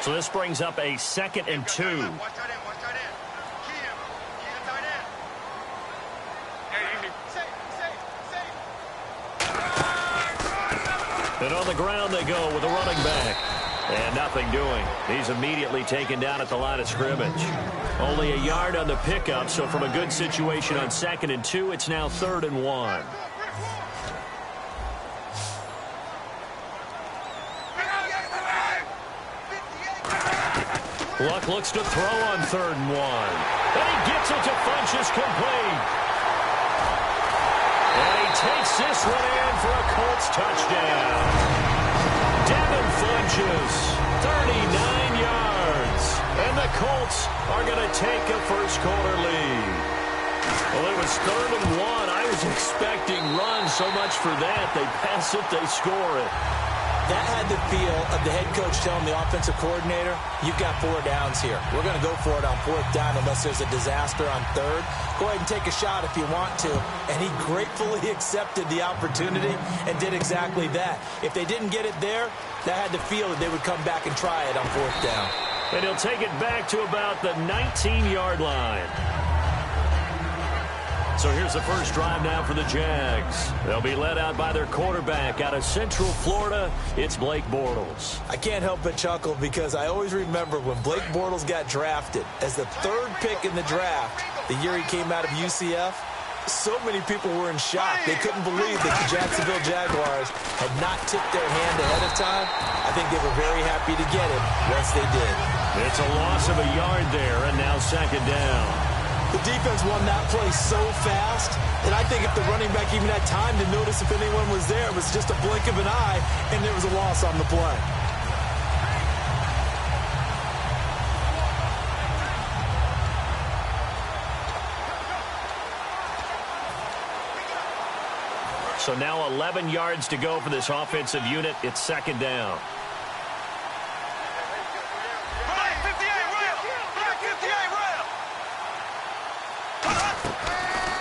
So this brings up a 2nd and 2. And on the ground they go with a running back. And nothing doing. He's immediately taken down at the line of scrimmage. Only a yard on the pickup, so from a good situation on 2nd and 2, it's now 3rd and 1. Luck looks to throw on 3rd and 1. And he gets it to Funches complete. And he takes this one in for a Colts touchdown. Devin Funches, 39 yards. And the Colts are going to take a first-quarter lead. Well, it was 3rd and 1. I was expecting runs so much for that. They pass it, they score it. That had the feel of the head coach telling the offensive coordinator, you've got 4 downs here. We're going to go for it on 4th down unless there's a disaster on 3rd. Go ahead and take a shot if you want to. And he gratefully accepted the opportunity and did exactly that. If they didn't get it there, that had the feel that they would come back and try it on 4th down. And he'll take it back to about the 19-yard line. So here's the first drive now for the Jags. They'll be led out by their quarterback out of Central Florida. It's Blake Bortles. I can't help but chuckle because I always remember when Blake Bortles got drafted as the 3rd pick in the draft, the year he came out of UCF. So many people were in shock. They couldn't believe that the Jacksonville Jaguars had not tipped their hand ahead of time. I think they were very happy to get him once they did. It's a loss of a yard there, and now 2nd down. The defense won that play so fast that I think if the running back even had time to notice if anyone was there, it was just a blink of an eye, and there was a loss on the play. So now 11 yards to go for this offensive unit. It's 2nd down.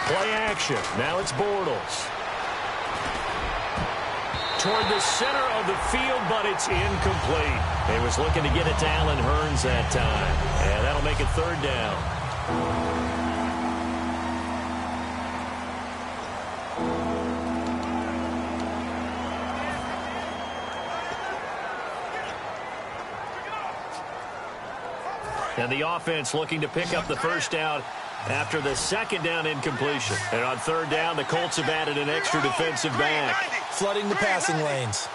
Play action. Now it's Bortles. Toward the center of the field, but it's incomplete. He was looking to get it to Allen Hurns that time. And that'll make it 3rd down. And the offense looking to pick up the first down after the 2nd down incompletion. And on 3rd down, the Colts have added an extra defensive back. Flooding the passing lanes.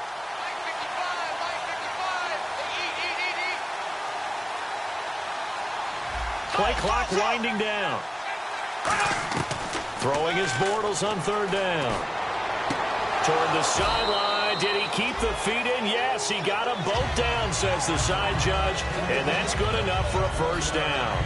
Play clock winding down. Throwing his Bortles on 3rd down. Toward the sideline. Did he keep the feet in? Yes, he got them both down, says the side judge. And that's good enough for a first down.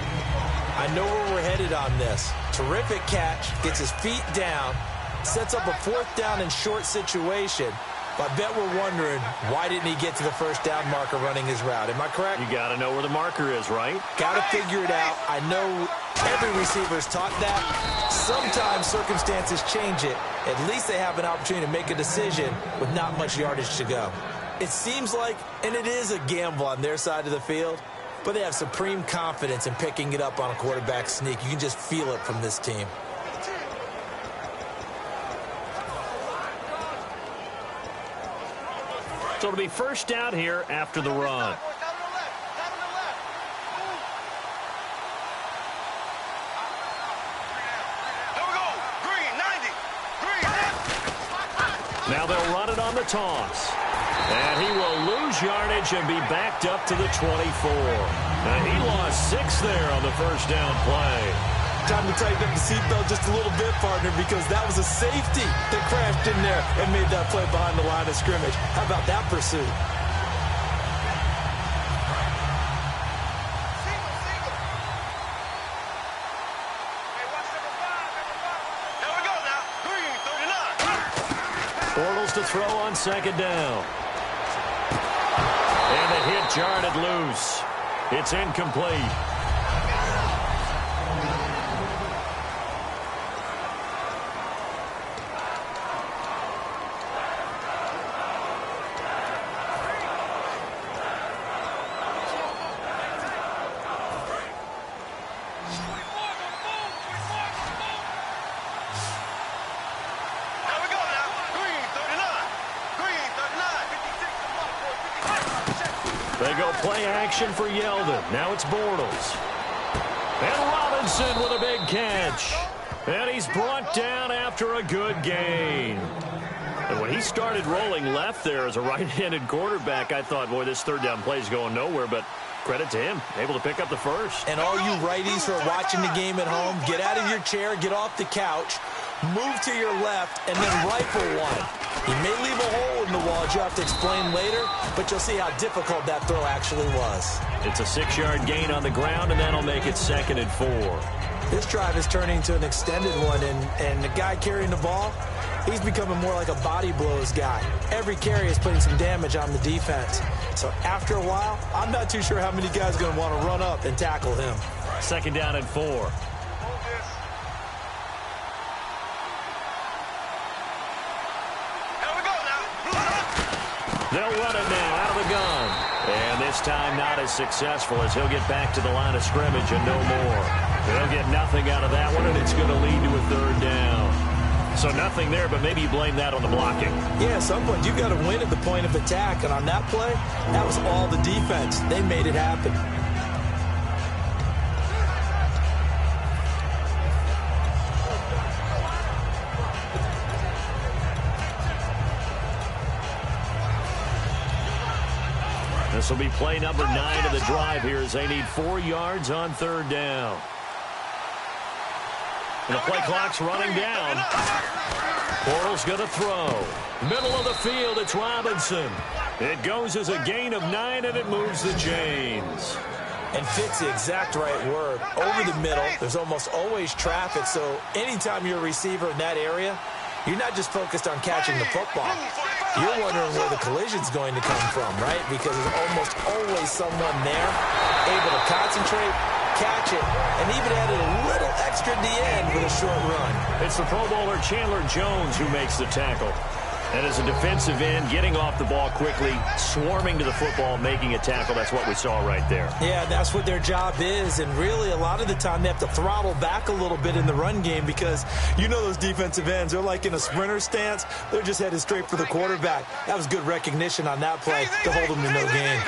I know where we're headed on this. Terrific catch, gets his feet down, sets up a 4th down and short situation. But I bet we're wondering, why didn't he get to the first down marker running his route? Am I correct? You got to know where the marker is, right? Got to figure it out. I know every receiver's taught that. Sometimes circumstances change it. At least they have an opportunity to make a decision with not much yardage to go. It seems like, and it is a gamble on their side of the field, but they have supreme confidence in picking it up on a quarterback sneak. You can just feel it from this team. So it'll be first down here after the run. Now they'll run it on the toss. And he will lose yardage and be backed up to the 24. And he lost 6 there on the first down play. Time to tighten up the seatbelt just a little bit, partner, because that was a safety that crashed in there and made that play behind the line of scrimmage. How about that pursuit? Bortles to throw on 2nd down. And the hit jarred it loose. It's incomplete. go play action for Yeldon. Now it's Bortles. And Robinson with a big catch. And he's brought down after a good gain. And when he started rolling left there as a right-handed quarterback, I thought, boy, this third down play is going nowhere, but credit to him, able to pick up the first. And all you righties who are watching the game at home, get out of your chair, get off the couch, move to your left, and then rifle one. He may leave a hole in the wall, as you have to explain later, but you'll see how difficult that throw actually was. It's a 6-yard gain on the ground, and that'll make it 2nd and 4. This drive is turning into an extended one, and the guy carrying the ball, he's becoming more like a body blows guy. Every carry is putting some damage on the defense. So after a while, I'm not too sure how many guys are going to want to run up and tackle him. 2nd down and 4. They'll run it now out of the gun. And this time not as successful as he'll get back to the line of scrimmage and no more. They'll get nothing out of that one, and it's going to lead to a 3rd down. So nothing there, but maybe you blame that on the blocking. Yeah, at some point, you've got to win at the point of attack. And on that play, that was all the defense. They made it happen. This will be play number 9 of the drive here as they need 4 yards on 3rd down. And the play clock's running down. Bortles going to throw. Middle of the field, it's Robinson. It goes as a gain of 9, and it moves the chains. And fit's the exact right word. Over the middle, there's almost always traffic, so anytime you're a receiver in that area, you're not just focused on catching the football. You're wondering where the collision's going to come from, right? Because there's almost always someone there able to concentrate, catch it, and even added a little extra at the end with a short run. It's the Pro Bowler Chandler Jones who makes the tackle. And as a defensive end, getting off the ball quickly, swarming to the football, making a tackle, that's what we saw right there. Yeah, that's what their job is. And really, a lot of the time, they have to throttle back a little bit in the run game because you know those defensive ends, they're like in a sprinter stance. They're just headed straight for the quarterback. That was good recognition on that play to hold them to no gain.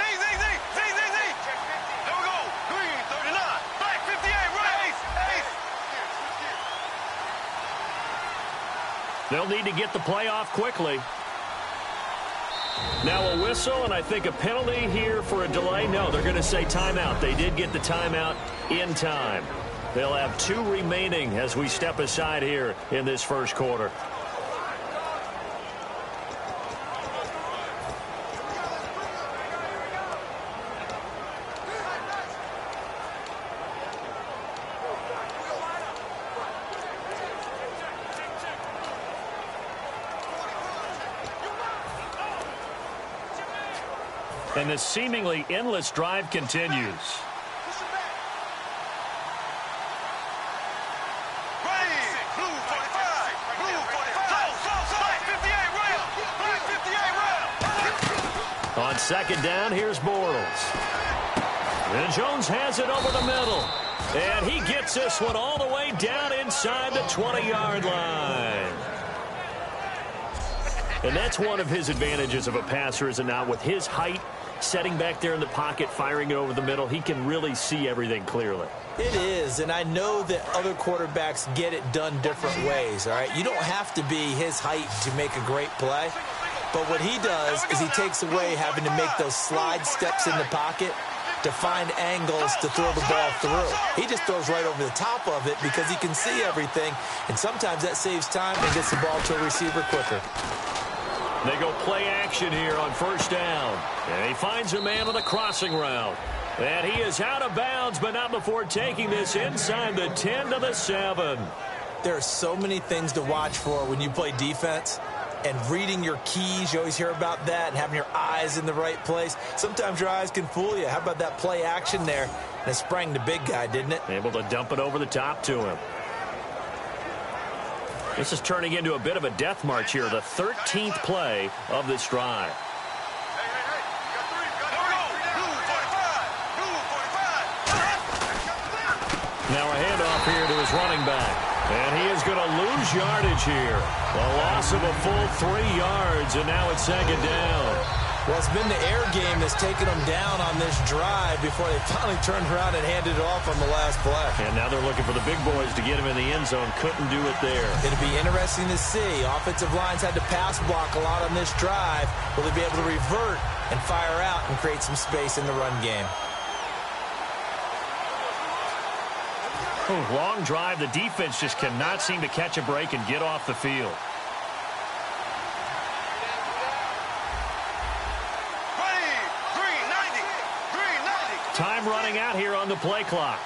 They'll need to get the play off quickly. Now a whistle, and I think a penalty here for a delay. No, they're going to say timeout. They did get the timeout in time. They'll have 2 remaining as we step aside here in this first quarter. And this seemingly endless drive continues. On 2nd down, here's Bortles. And Jones has it over the middle. And he gets this one all the way down inside the 20-yard line. And that's one of his advantages of a passer, is it not? With his height, setting back there in the pocket, firing it over the middle, he can really see everything clearly. It is, and I know that other quarterbacks get it done different ways, all right? You don't have to be his height to make a great play, but what he does is he takes away having to make those slide steps in the pocket to find angles to throw the ball through. He just throws right over the top of it because he can see everything, and sometimes that saves time and gets the ball to a receiver quicker. They go play action here on 1st down. And he finds a man on the crossing route. And he is out of bounds, but not before taking this inside the 10 to the 7. There are so many things to watch for when you play defense. And reading your keys, you always hear about that, and having your eyes in the right place. Sometimes your eyes can fool you. How about that play action there? And it sprang the big guy, didn't it? Able to dump it over the top to him. This is turning into a bit of a death march here, the 13th play of this drive. Now a handoff here to his running back. And he is going to lose yardage here. A loss of a full 3 yards, and now it's 2nd down. Well, it's been the air game that's taken them down on this drive before they finally turned around and handed it off on the last play. And now they're looking for the big boys to get him in the end zone. Couldn't do it there. It'll be interesting to see. Offensive lines had to pass block a lot on this drive. Will they be able to revert and fire out and create some space in the run game? Long drive. The defense just cannot seem to catch a break and get off the field. Time running out here on the play clock.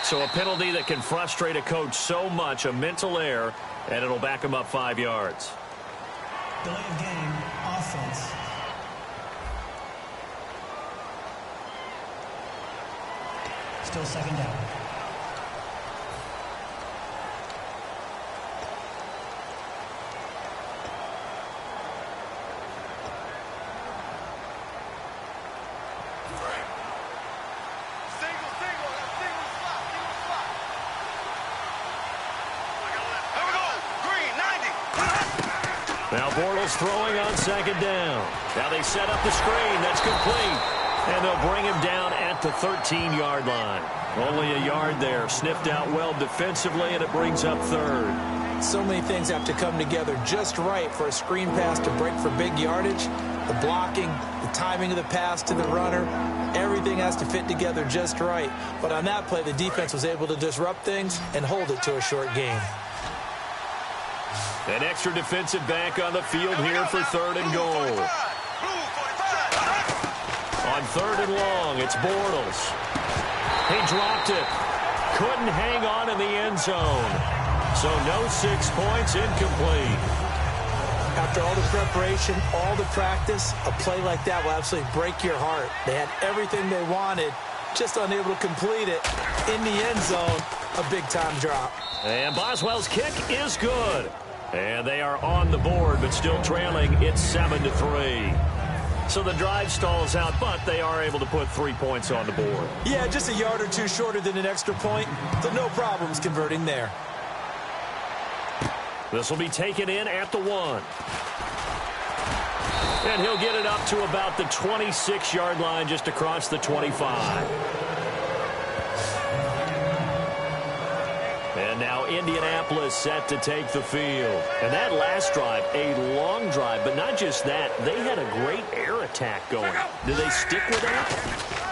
So a penalty that can frustrate a coach so much, a mental error, and it'll back him up 5 yards. Delay of game, offense. Still second down. Now Bortles throwing on second down. Now they set up the screen. That's complete. And they'll bring him down at the 13-yard line. Only a yard there. Sniffed out well defensively, and it brings up third. So many things have to come together just right for a screen pass to break for big yardage. The blocking, the timing of the pass to the runner, everything has to fit together just right. But on that play, the defense was able to disrupt things and hold it to a short gain. An extra defensive back on the field here for third and goal. On third and long, it's Bortles. He dropped it. Couldn't hang on in the end zone. So no 6 points, incomplete. After all the preparation, all the practice, a play like that will absolutely break your heart. They had everything they wanted, just unable to complete it. In the end zone, a big-time drop. And Boswell's kick is good. And they are on the board, but still trailing. It's 7-3. So the drive stalls out, but they are able to put 3 points on the board. Yeah, just a yard or two shorter than an extra point, so no problems converting there. This will be taken in at the 1. And he'll get it up to about the 26-yard line, just across the 25. And now Indianapolis set to take the field. And that last drive, a long drive, but not just that. They had a great air attack going. Do they stick with that?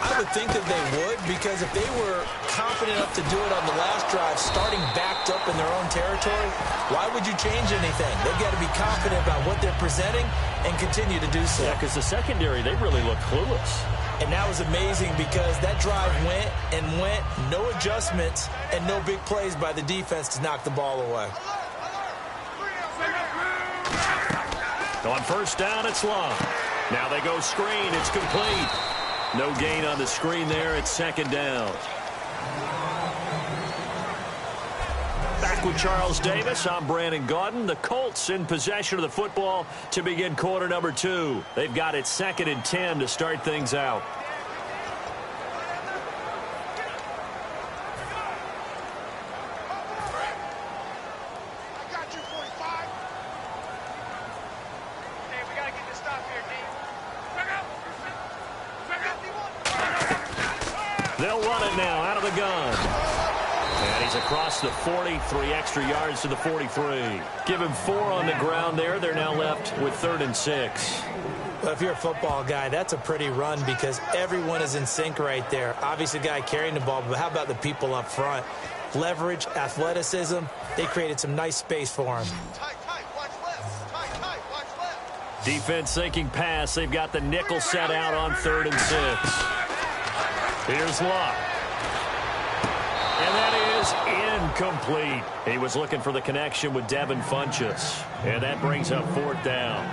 I would think that they would, because if they were confident enough to do it on the last drive, starting backed up in their own territory, why would you change anything? They've got to be confident about what they're presenting and continue to do so. Yeah, because the secondary, they really look clueless. And that was amazing because that drive went and went, no adjustments, and no big plays by the defense to knock the ball away. On first down, it's long. Now they go screen. It's complete. No gain on the screen there. It's second down. Back with Charles Davis, I'm Brandon Gaudin. The Colts in possession of the football to begin quarter number 2. They've got it 2nd and 10 to start things out. They'll run it now out of the gun. And he's across the 40, 3 extra yards to the 43. Give him 4 on the ground there. They're now left with 3rd and 6. Well, if you're a football guy, that's a pretty run because everyone is in sync right there. Obviously, the guy carrying the ball, but how about the people up front? Leverage, athleticism, they created some nice space for him. Defense thinking pass. They've got the nickel set out on 3rd and 6. Here's Luck. And that is incomplete. He was looking for the connection with Devin Funchess. And that brings up 4th down.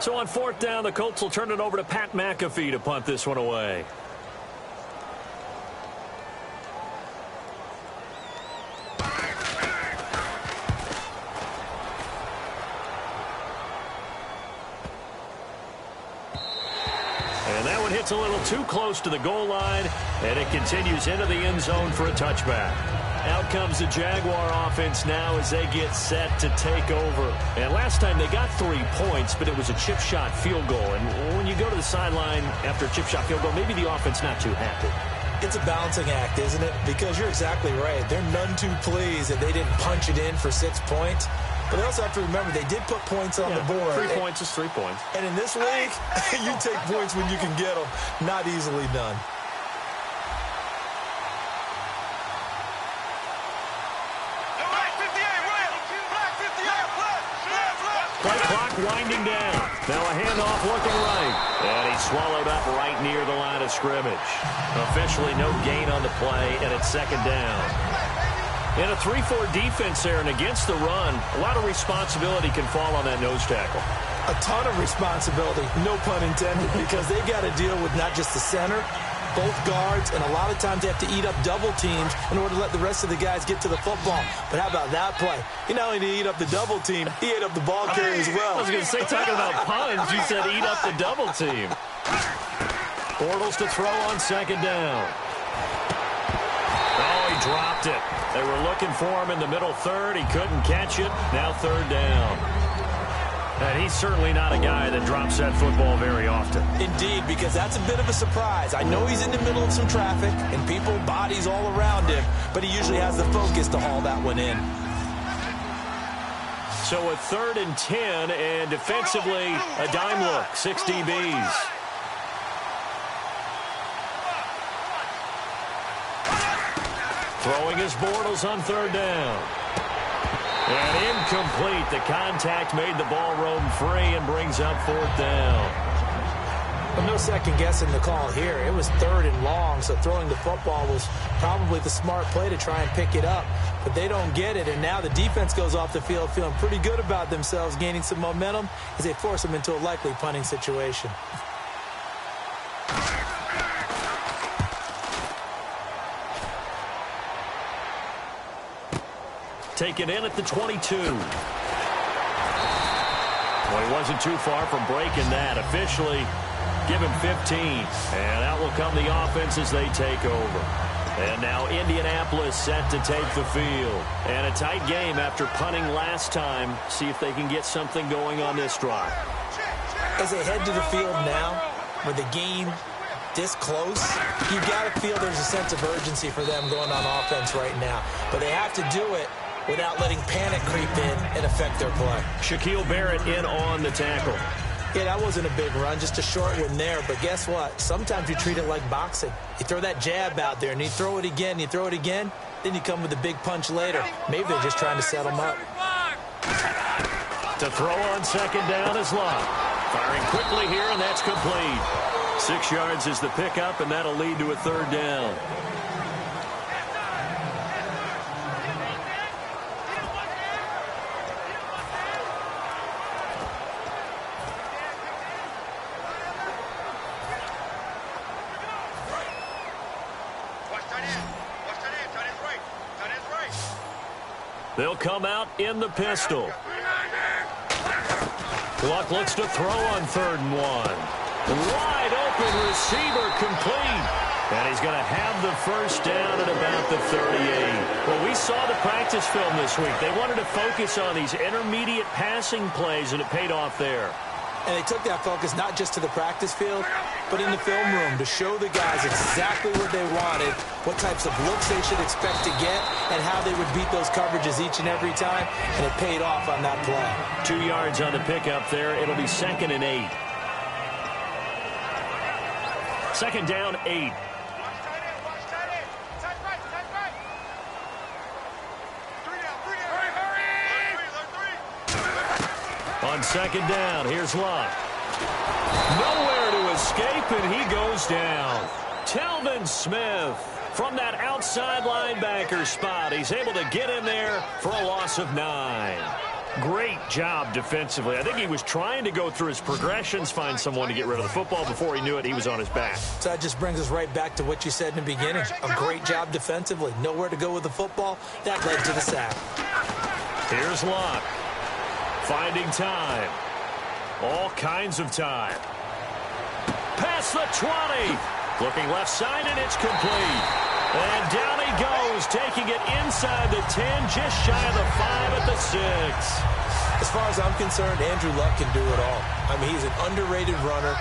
So on 4th down, the Colts will turn it over to Pat McAfee to punt this one away. And that one hits a little too close to the goal line, and it continues into the end zone for a touchback. Out comes the Jaguar offense now as they get set to take over. And last time they got 3 points, but it was a chip shot field goal. And when you go to the sideline after a chip shot field goal, maybe the offense not too happy. It's a balancing act, isn't it? Because you're exactly right. They're none too pleased that they didn't punch it in for 6 points. But they also have to remember they did put points on the board. 3 points is 3 points. And in this league, you take points when you can get them. Not easily done. Play clock winding down. Now a handoff looking right. And he's swallowed up right near the line of scrimmage. Officially no gain on the play, and it's second down. In a 3-4 defense there and against the run, a lot of responsibility can fall on that nose tackle. A ton of responsibility, no pun intended, because they got to deal with not just the center, both guards, and a lot of times they have to eat up double teams in order to let the rest of the guys get to the football. But how about that play? He not only did he eat up the double team, he ate up the ball carrier as well. I was going to say, talking about puns, you said eat up the double team. Bortles to throw on second down. Oh, he dropped it. They were looking for him in the middle third. He couldn't catch it. Now third down. And he's certainly not a guy that drops that football very often. Indeed, because that's a bit of a surprise. I know he's in the middle of some traffic and people, bodies all around him, but he usually has the focus to haul that one in. So a 3rd and 10, and defensively, a dime look, 6 DBs. Throwing his Bortles on third down. And incomplete. The contact made the ball roam free and brings up 4th down. Well, no second guessing the call here. It was 3rd and long, so throwing the football was probably the smart play to try and pick it up. But they don't get it, and now the defense goes off the field feeling pretty good about themselves, gaining some momentum as they force them into a likely punting situation. Taken in at the 22. Well, he wasn't too far from breaking that. Officially, give him 15. And out will come the offense as they take over. And now Indianapolis set to take the field. And a tight game after punting last time. See if they can get something going on this drive. As they head to the field now, with the game this close, you got to feel there's a sense of urgency for them going on offense right now. But they have to do it without letting panic creep in and affect their play. Shaquille Barrett in on the tackle. Yeah, that wasn't a big run, just a short one there. But guess what? Sometimes you treat it like boxing. You throw that jab out there, and you throw it again, then you come with a big punch later. Maybe they're just trying to set them up. To throw on second down is Love. Firing quickly here, and that's complete. 6 yards is the pickup, and that'll lead to a 3rd down. They'll come out in the pistol. Luck looks to throw on 3rd and 1. Wide open receiver complete. And he's going to have the first down at about the 38. Well, we saw the practice film this week. They wanted to focus on these intermediate passing plays, and it paid off there. And they took that focus not just to the practice field, but in the film room to show the guys exactly what they wanted, what types of looks they should expect to get, and how they would beat those coverages each and every time, and it paid off on that play. 2 yards on the pickup there. It'll be 2nd and 8. 2nd down, 8. On second down, here's Luck. Nowhere to escape, and he goes down. Telvin Smith from that outside linebacker spot. He's able to get in there for a loss of 9. Great job defensively. I think he was trying to go through his progressions, find someone to get rid of the football. Before he knew it, he was on his back. So that just brings us right back to what you said in the beginning. A great job defensively. Nowhere to go with the football. That led to the sack. Here's Luck. Finding time. All kinds of time. Past the 20. Looking left side, and it's complete. And down he goes, taking it inside the 10, just shy of the 5 at the 6. As far as I'm concerned, Andrew Luck can do it all. I mean, he's an underrated runner,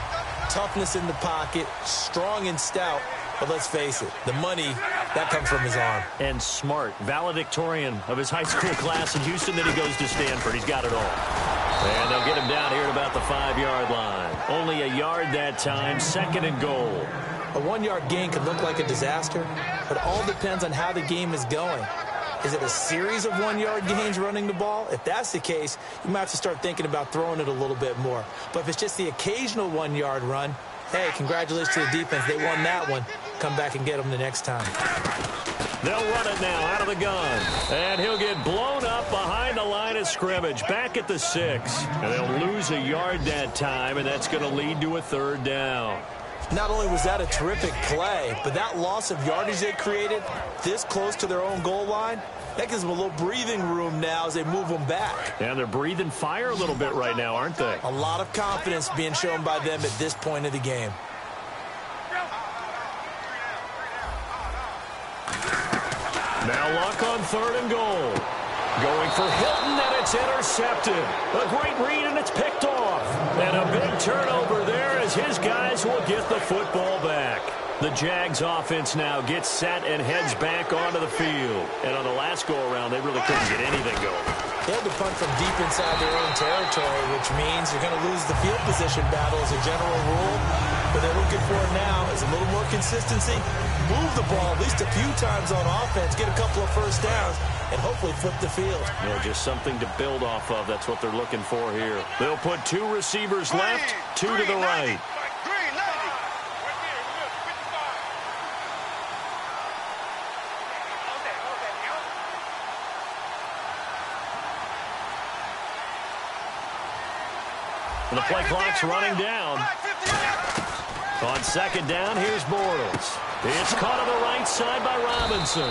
toughness in the pocket, strong and stout. But let's face it, the money, that comes from his arm. And smart, valedictorian of his high school class in Houston. Then he goes to Stanford. He's got it all. And they'll get him down here at about the 5-yard line. Only a yard that time, 2nd and goal. A 1-yard gain can look like a disaster, but it all depends on how the game is going. Is it a series of 1-yard gains running the ball? If that's the case, you might have to start thinking about throwing it a little bit more. But if it's just the occasional 1-yard run, hey, congratulations to the defense. They won that one. Come back and get them the next time. They'll run it now out of the gun. And he'll get blown up behind the line of scrimmage, back at the 6. And they'll lose a yard that time, and that's going to lead to a 3rd down. Not only was that a terrific play, but that loss of yardage they created this close to their own goal line, that gives them a little breathing room now as they move them back. And they're breathing fire a little bit right now, aren't they? A lot of confidence being shown by them at this point of the game. Now Luck on 3rd and goal. Going for Hilton, and it's intercepted. A great read, and it's picked off. And a big turnover there as his guys will get the football back. The Jags offense now gets set and heads back onto the field. And on the last go-around, they really couldn't get anything going. They had to punt from deep inside their own territory, which means you're going to lose the field position battle as a general rule. What they're looking for now is a little more consistency. Move the ball at least a few times on offense, get a couple of first downs, and hopefully flip the field. Yeah, just something to build off of. That's what they're looking for here. They'll put 2 receivers left, 2 to the right. And the play clock's running down. On 2nd down, here's Bortles. It's caught on the right side by Robinson.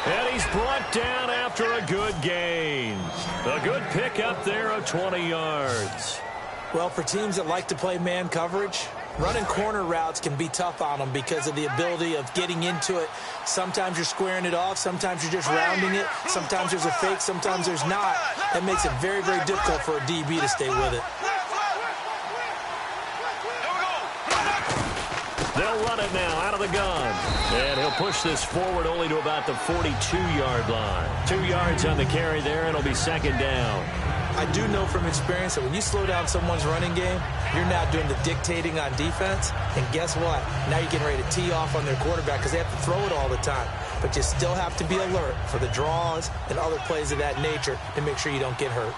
And he's brought down after a good gain. A good pickup there of 20 yards. Well, for teams that like to play man coverage, running corner routes can be tough on them because of the ability of getting into it. Sometimes you're squaring it off. Sometimes you're just rounding it. Sometimes there's a fake. Sometimes there's not. That makes it very, very difficult for a DB to stay with it. They'll run it now out of the gun. And he'll push this forward only to about the 42-yard line. 2 yards on the carry there, and it'll be 2nd down. I do know from experience that when you slow down someone's running game, you're now doing the dictating on defense. And guess what? Now you're getting ready to tee off on their quarterback because they have to throw it all the time. But you still have to be alert for the draws and other plays of that nature to make sure you don't get hurt.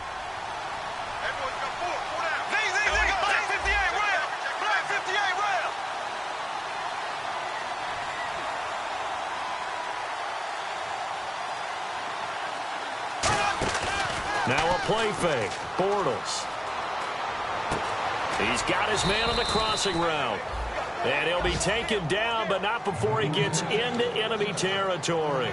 Now a play fake. Bortles. He's got his man on the crossing route. And he'll be taken down, but not before he gets into enemy territory.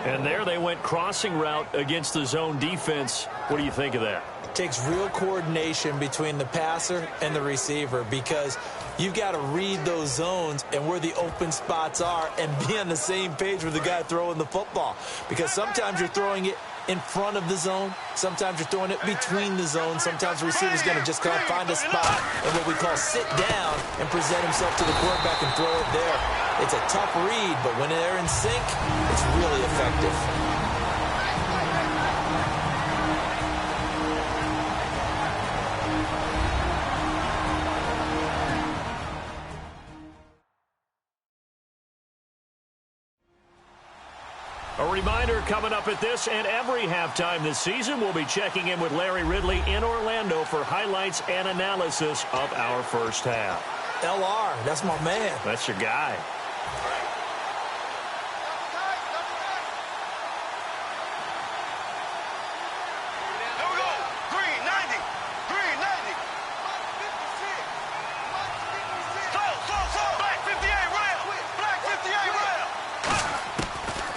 And there they went crossing route against the zone defense. What do you think of that? It takes real coordination between the passer and the receiver because you've got to read those zones and where the open spots are and be on the same page with the guy throwing the football. Because sometimes you're throwing it in front of the zone. Sometimes you're throwing it between the zones. Sometimes the receiver's going to just kind of find a spot and what we call sit down and present himself to the quarterback and throw it there. It's a tough read, but when they're in sync, it's really effective. A reminder coming up at this and every halftime this season, we'll be checking in with Larry Ridley in Orlando for highlights and analysis of our first half. LR, that's my man. That's your guy.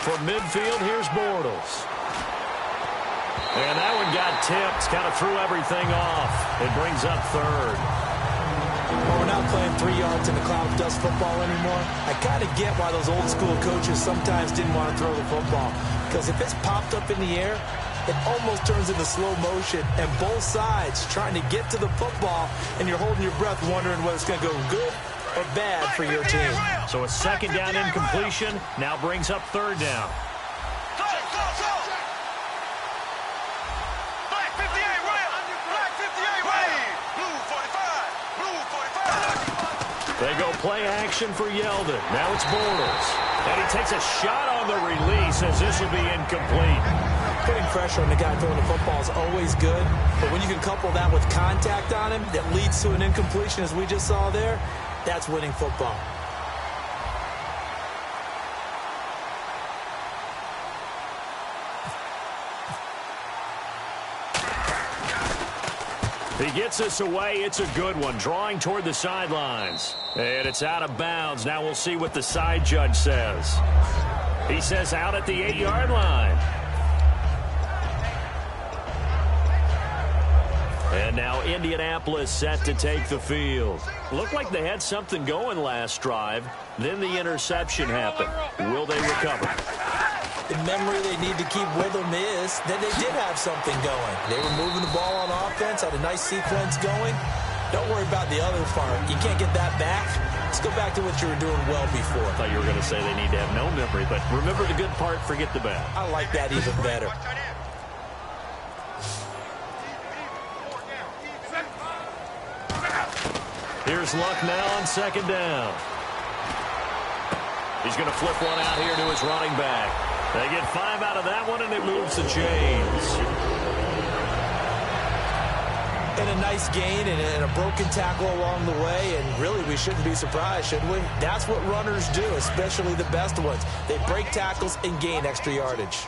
From midfield, here's Bortles. And that one got tipped, kind of threw everything off. It brings up 3rd. Well, we're now playing 3 yards in the cloud of dust football anymore. I kind of get why those old school coaches sometimes didn't want to throw the football. Because if it's popped up in the air, it almost turns into slow motion, and both sides trying to get to the football, and you're holding your breath wondering whether it's going to go good or bad for your team. So a second down incompletion now brings up third down. They go play action for Yeldon. Now it's Bortles. And he takes a shot on the release as this will be incomplete. Putting pressure on the guy throwing the football is always good, but when you can couple that with contact on him that leads to an incompletion, as we just saw there, that's winning football. He gets this away. It's a good one. Drawing toward the sidelines. And it's out of bounds. Now we'll see what the side judge says. He says out at the 8-yard line. And now Indianapolis set to take the field. Looked like they had something going last drive. Then the interception happened. Will they recover? The memory they need to keep with them is that they did have something going. They were moving the ball on offense, had a nice sequence going. Don't worry about the other part. You can't get that back. Let's go back to what you were doing well before. I thought you were going to say they need to have no memory, but remember the good part, forget the bad. I like that even better. Here's Luck now on second down. He's going to flip one out here to his running back. They get 5 out of that one, and it moves the chains. And a nice gain and a broken tackle along the way, and really we shouldn't be surprised, should we? That's what runners do, especially the best ones. They break tackles and gain extra yardage.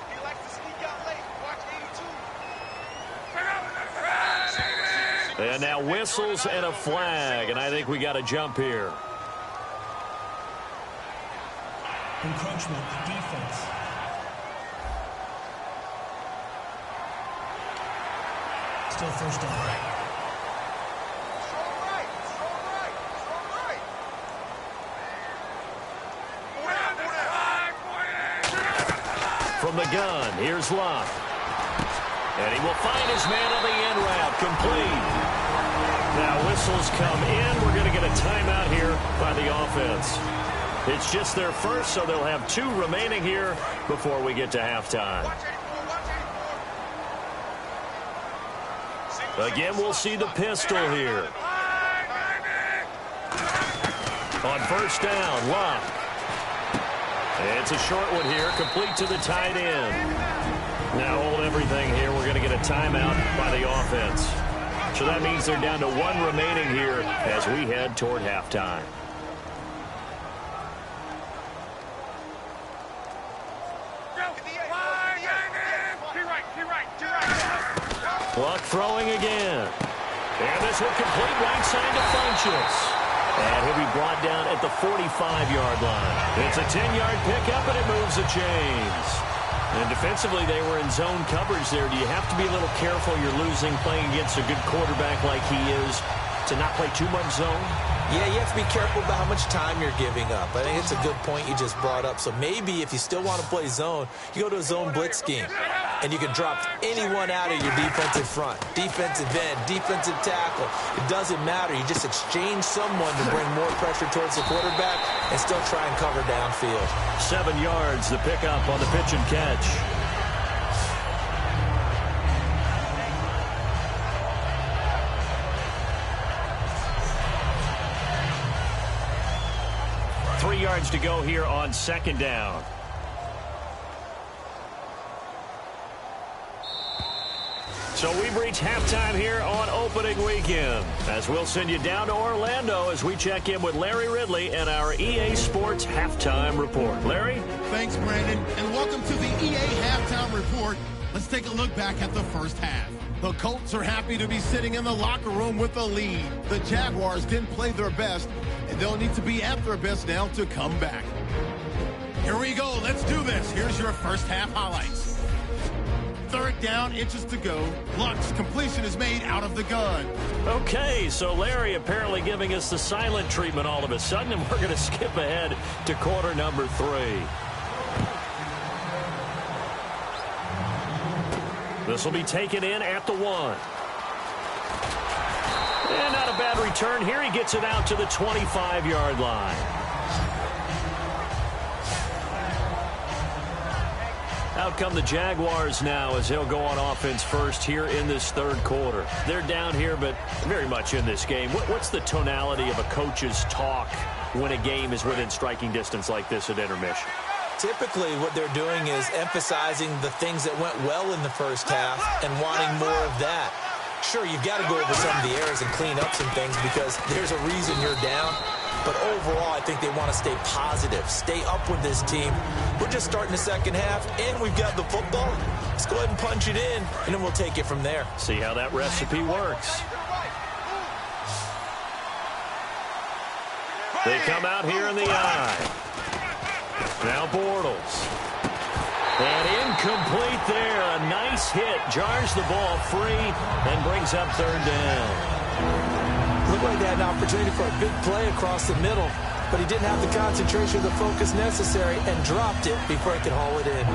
And now whistles and a flag, and I think we got a jump here. Encroachment, defense. Still first down. From the gun, here's Luck. And he will find his man on the end route, complete. Now whistles come in. We're going to get a timeout here by the offense. It's just their first, so they'll have 2 remaining here before we get to halftime. Again, we'll see the pistol here. On first down, Luck. It's a short one here, complete to the tight end. Now hold everything here. We're going to get a timeout by the offense. So that means they're down to 1 remaining here as we head toward halftime. Luck throwing again. And this will complete right side to Funchess. And he'll be brought down at the 45-yard line. It's a 10-yard pickup, and it moves the chains. And defensively, they were in zone coverage there. Do you have to be a little careful? You're losing playing against a good quarterback like he is to not play too much zone? Yeah, you have to be careful about how much time you're giving up. I think it's a good point you just brought up. So maybe if you still want to play zone, you go to a zone blitz scheme. And you can drop anyone out of your defensive front. Defensive end, defensive tackle. It doesn't matter. You just exchange someone to bring more pressure towards the quarterback and still try and cover downfield. 7 yards, the pickup on the pitch and catch. Three yards to go here on second down. So we've reached halftime here on opening weekend, as we'll send you down to Orlando as we check in with Larry Ridley and our EA Sports Halftime Report. Larry? Thanks, Brandon, and welcome to the EA Halftime Report. Let's take a look back at the first half. The Colts are happy to be sitting in the locker room with a lead. The Jaguars didn't play their best, and they'll need to be at their best now to come back. Here we go. Let's do this. Here's your first half highlights. 3rd down, inches to go. Luck's completion is made out of the gun. Okay, so Larry apparently giving us the silent treatment all of a sudden, and we're going to skip ahead to quarter number 3. This will be taken in at the 1. And not a bad return here. He gets it out to the 25-yard line. Out come the Jaguars now as they'll go on offense first here in this 3rd quarter. They're down here, but very much in this game. What's the tonality of a coach's talk when a game is within striking distance like this at intermission? Typically, what they're doing is emphasizing the things that went well in the first half and wanting more of that. Sure, you've got to go over some of the errors and clean up some things because there's a reason you're down. But overall, I think they want to stay positive, stay up with this team. We're just starting the second half, and we've got the football. Let's go ahead and punch it in, and then we'll take it from there. See how that recipe works. They come out here in the eye. Now Bortles. And incomplete there. A nice hit. Jars the ball free and brings up 3rd down. Looked like they had an opportunity for a big play across the middle, but he didn't have the concentration or the focus necessary and dropped it before he could haul it in.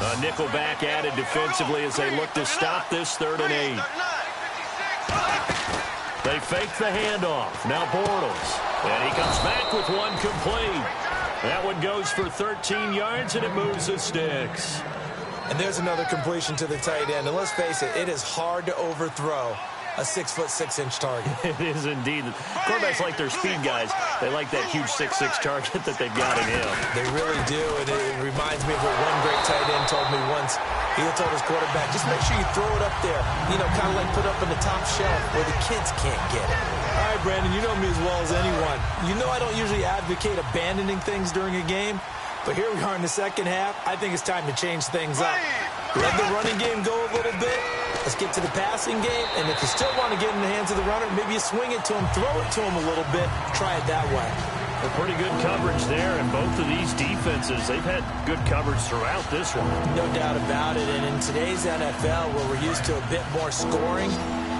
A nickel back added defensively as they look to stop this 3rd and 8. They fake the handoff. Now Bortles. And he comes back with one complete. That one goes for 13 yards, and it moves the sticks. And there's another completion to the tight end. And let's face it, it is hard to overthrow a 6'6" target. It is indeed. Quarterbacks like their speed guys. They like that huge 6'6" target that they've got in him. They really do, and it reminds me of what one great tight end told me once. He told his quarterback, just make sure you throw it up there, you know, kind of like put up in the top shelf where the kids can't get it. All right, Brandon, you know me as well as anyone. You know I don't usually advocate abandoning things during a game, but here we are in the second half. I think it's time to change things up. Let the running game go a little bit. Let's get to the passing game, and if you still want to get in the hands of the runner, maybe you swing it to him, throw it to him a little bit, try it that way. Well, pretty good coverage there, and both of these defenses, they've had good coverage throughout this one. No doubt about it, and in today's NFL, where we're used to a bit more scoring,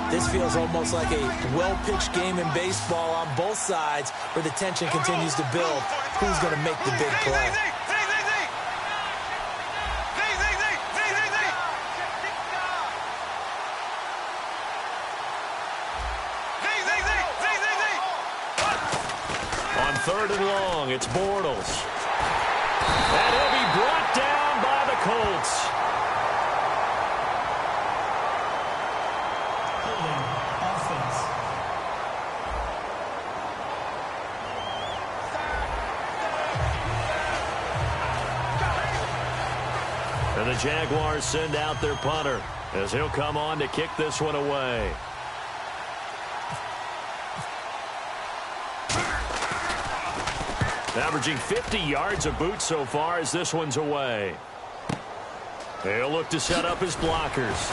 this feels almost like a well-pitched game in baseball on both sides where the tension continues to build. Who's going to make the big play? On 3rd and long, it's Bortles. And he'll be brought down by the Colts. Offense. And the Jaguars send out their punter as he'll come on to kick this one away. Averaging 50 yards a boot so far as this one's away. He'll look to set up his blockers.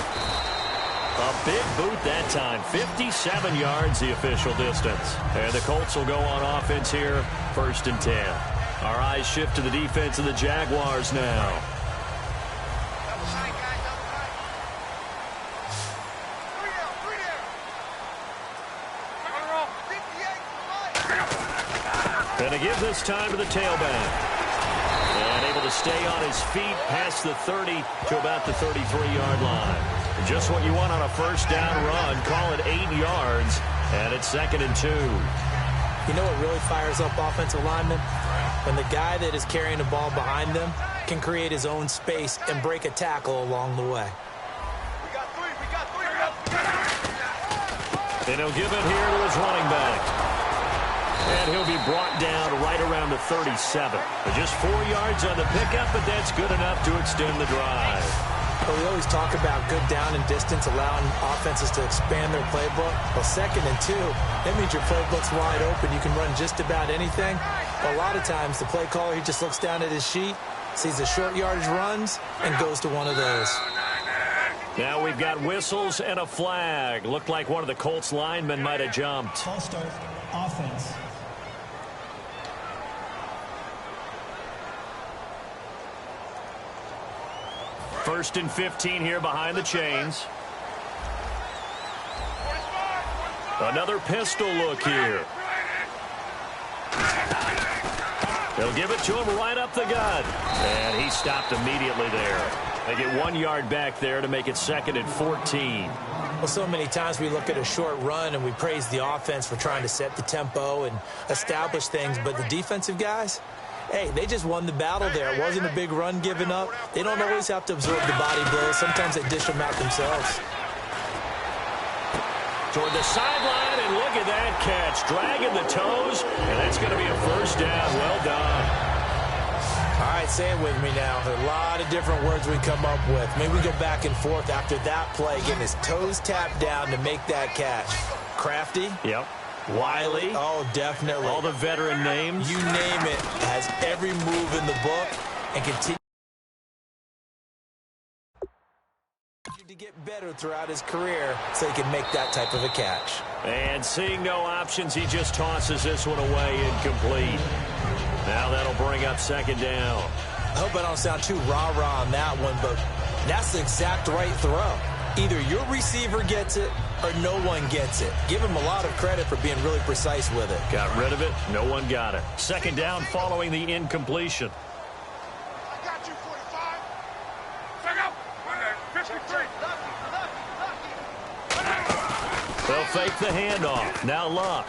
A big boot that time. 57 yards the official distance. And the Colts will go on offense here, 1st and 10. Our eyes shift to the defense of the Jaguars now. And to give this time to the tailback. And able to stay on his feet past the 30 to about the 33-yard line. Just what you want on a 1st down run. Call it 8 yards. And it's 2nd and 2. You know what really fires up offensive linemen? When the guy that is carrying the ball behind them can create his own space and break a tackle along the way. And he'll give it here to his running back. And he'll be brought down right around the 37. Just 4 yards on the pickup, but that's good enough to extend the drive. But we always talk about good down and distance, allowing offenses to expand their playbook. Well, 2nd and 2, that means your playbook's wide open. You can run just about anything. But a lot of times, the play caller, he just looks down at his sheet, sees the short yardage runs, and goes to one of those. Now we've got whistles and a flag. Looked like one of the Colts linemen might have jumped. False start. Offense. 1st and 15 here behind the chains. Another pistol look here. They'll give it to him right up the gut. And he stopped immediately there. They get 1 yard back there to make it 2nd and 14. Well, so many times we look at a short run and we praise the offense for trying to set the tempo and establish things. But the defensive guys, hey, they just won the battle there. It wasn't a big run given up. They don't always have to absorb the body blows. Sometimes they dish them out themselves. Toward the sideline, and look at that catch. Dragging the toes, and that's going to be a 1st down. Well done. All right, say it with me now. There are a lot of different words we come up with. Maybe we go back and forth after that play, getting his toes tapped down to make that catch. Crafty? Yep. Wiley? Oh, definitely. All the veteran names? You name it. Has every move in the book and continue to get better throughout his career so he can make that type of a catch. And seeing no options, he just tosses this one away, incomplete. Now that'll bring up 2nd down. I hope I don't sound too rah-rah on that one, but that's the exact right throw. Either your receiver gets it or no one gets it. Give him a lot of credit for being really precise with it. Got rid of it. No one got it. 2nd down following the incompletion. I got you, 45. Check out. 53. They'll fake the handoff. Now Luck.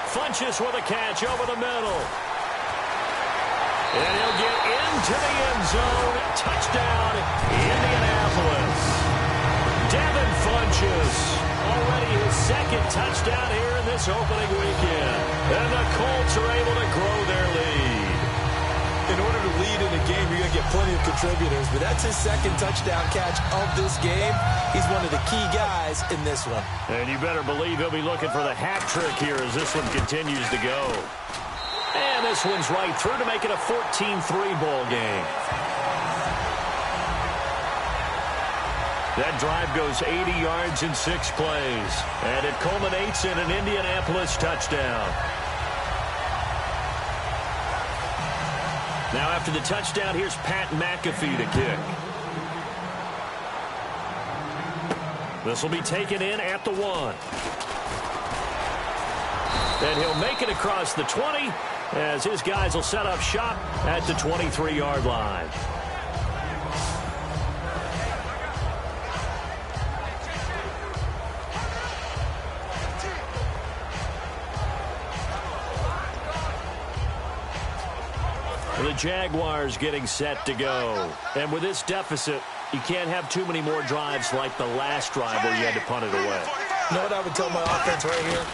Funches with a catch over the middle. And he'll get into the end zone. Touchdown, Indianapolis. Devin Funches. Already his 2nd touchdown here in this opening weekend. And the Colts are able to grow their lead. In order to lead in a game, you're going to get plenty of contributors, but that's his 2nd touchdown catch of this game. He's one of the key guys in this one. And you better believe he'll be looking for the hat trick here as this one continues to go. And this one's right through to make it a 14-3 ball game. That drive goes 80 yards in 6 plays. And it culminates in an Indianapolis touchdown. Now after the touchdown, here's Pat McAfee to kick. This will be taken in at the 1. And he'll make it across the 20 as his guys will set up shop at the 23-yard line. The Jaguars getting set to go. And with this deficit, you can't have too many more drives like the last drive where you had to punt it away. You know what I would tell my offense right here?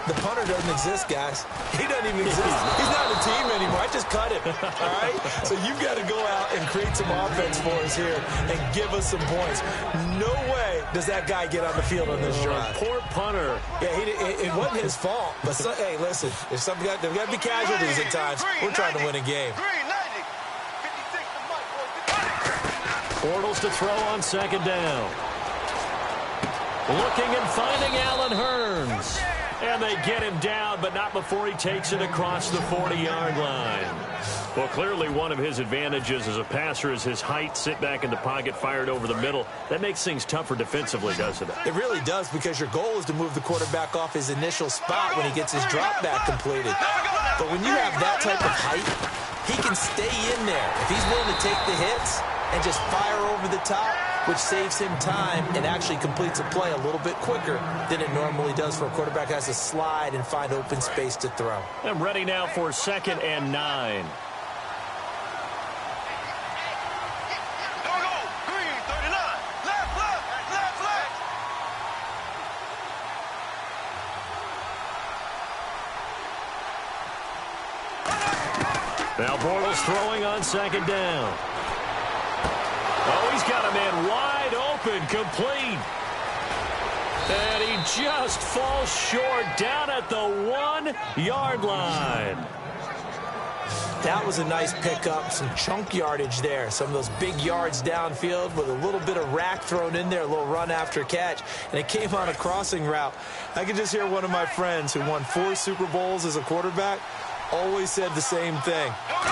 The punter doesn't exist, guys. He doesn't even exist. He's not a team anymore. I just cut him, all right? So you've got to go out and create some offense for us here and give us some points. No way does that guy get on the field on this drive. Poor punter. Yeah, it wasn't his fault. But, hey, listen, there's got to be casualties at times. We're trying to win a game. Bortles to throw on 2nd down. Looking and finding Allen Hurns. And they get him down, but not before he takes it across the 40-yard line. Well, clearly one of his advantages as a passer is his height. Sit back in the pocket, fired over the middle. That makes things tougher defensively, doesn't it? It really does, because your goal is to move the quarterback off his initial spot when he gets his drop back completed. But when you have that type of height, he can stay in there. If he's willing to take the hits and just fire over the top, which saves him time and actually completes a play a little bit quicker than it normally does for a quarterback who has to slide and find open space to throw. I'm ready now for 2nd and 9. Now Bortles throwing on 2nd down. Oh, he's got a man wide open, complete. And he just falls short down at the 1-yard line. That was a nice pickup, some chunk yardage there. Some of those big yards downfield with a little bit of rack thrown in there, a little run after catch. And it came on a crossing route. I could just hear one of my friends who won 4 Super Bowls as a quarterback always said the same thing.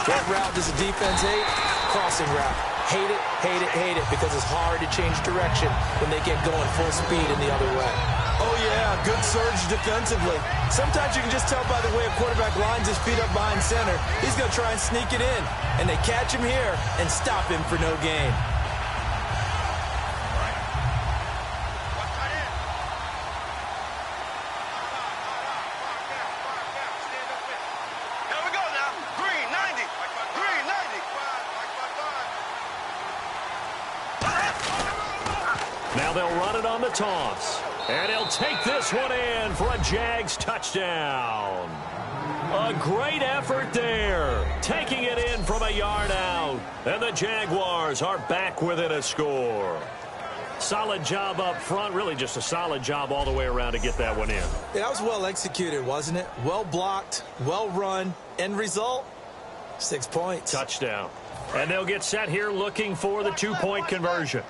What route does the defense hate? Crossing route. Hate it, hate it, hate it, because it's hard to change direction when they get going full speed in the other way. Oh, yeah, good surge defensively. Sometimes you can just tell by the way a quarterback lines his feet up behind center. He's going to try and sneak it in, and they catch him here and stop him for no gain. Now they'll run it on the toss. And he'll take this one in for a Jags touchdown. A great effort there. Taking it in from a yard out. And the Jaguars are back within a score. Solid job up front. Really just a solid job all the way around to get that one in. Yeah, that was well executed, wasn't it? Well blocked, well run. End result, 6 points. Touchdown. And they'll get set here looking for the two-point conversion.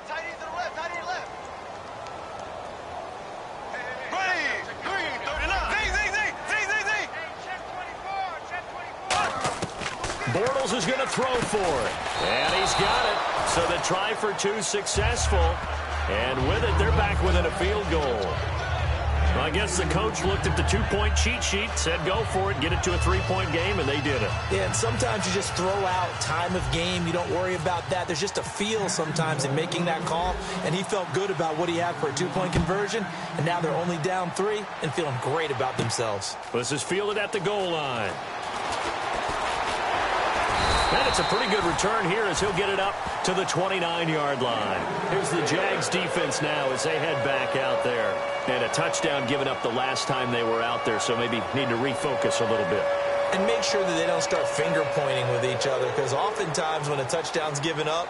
Bortles is going to throw for it. And he's got it. So the try for two successful. And with it, they're back within a field goal. Well, I guess the coach looked at the two-point cheat sheet, said go for it, get it to a three-point game, and they did it. Yeah, and sometimes you just throw out time of game. You don't worry about that. There's just a feel sometimes in making that call, and he felt good about what he had for a two-point conversion, and now they're only down 3 and feeling great about themselves. This is fielded at the goal line. And it's a pretty good return here as he'll get it up to the 29-yard line. Here's the Jags defense now as they head back out there. And a touchdown given up the last time they were out there, so maybe need to refocus a little bit. And make sure that they don't start finger-pointing with each other, because oftentimes when a touchdown's given up,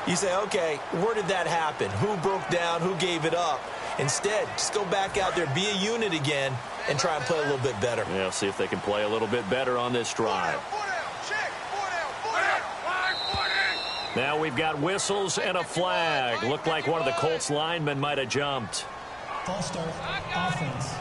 you say, okay, where did that happen? Who broke down? Who gave it up? Instead, just go back out there, be a unit again, and try and play a little bit better. Yeah, see if they can play a little bit better on this drive. Now we've got whistles and a flag. Looked like one of the Colts linemen might have jumped. False start, offense.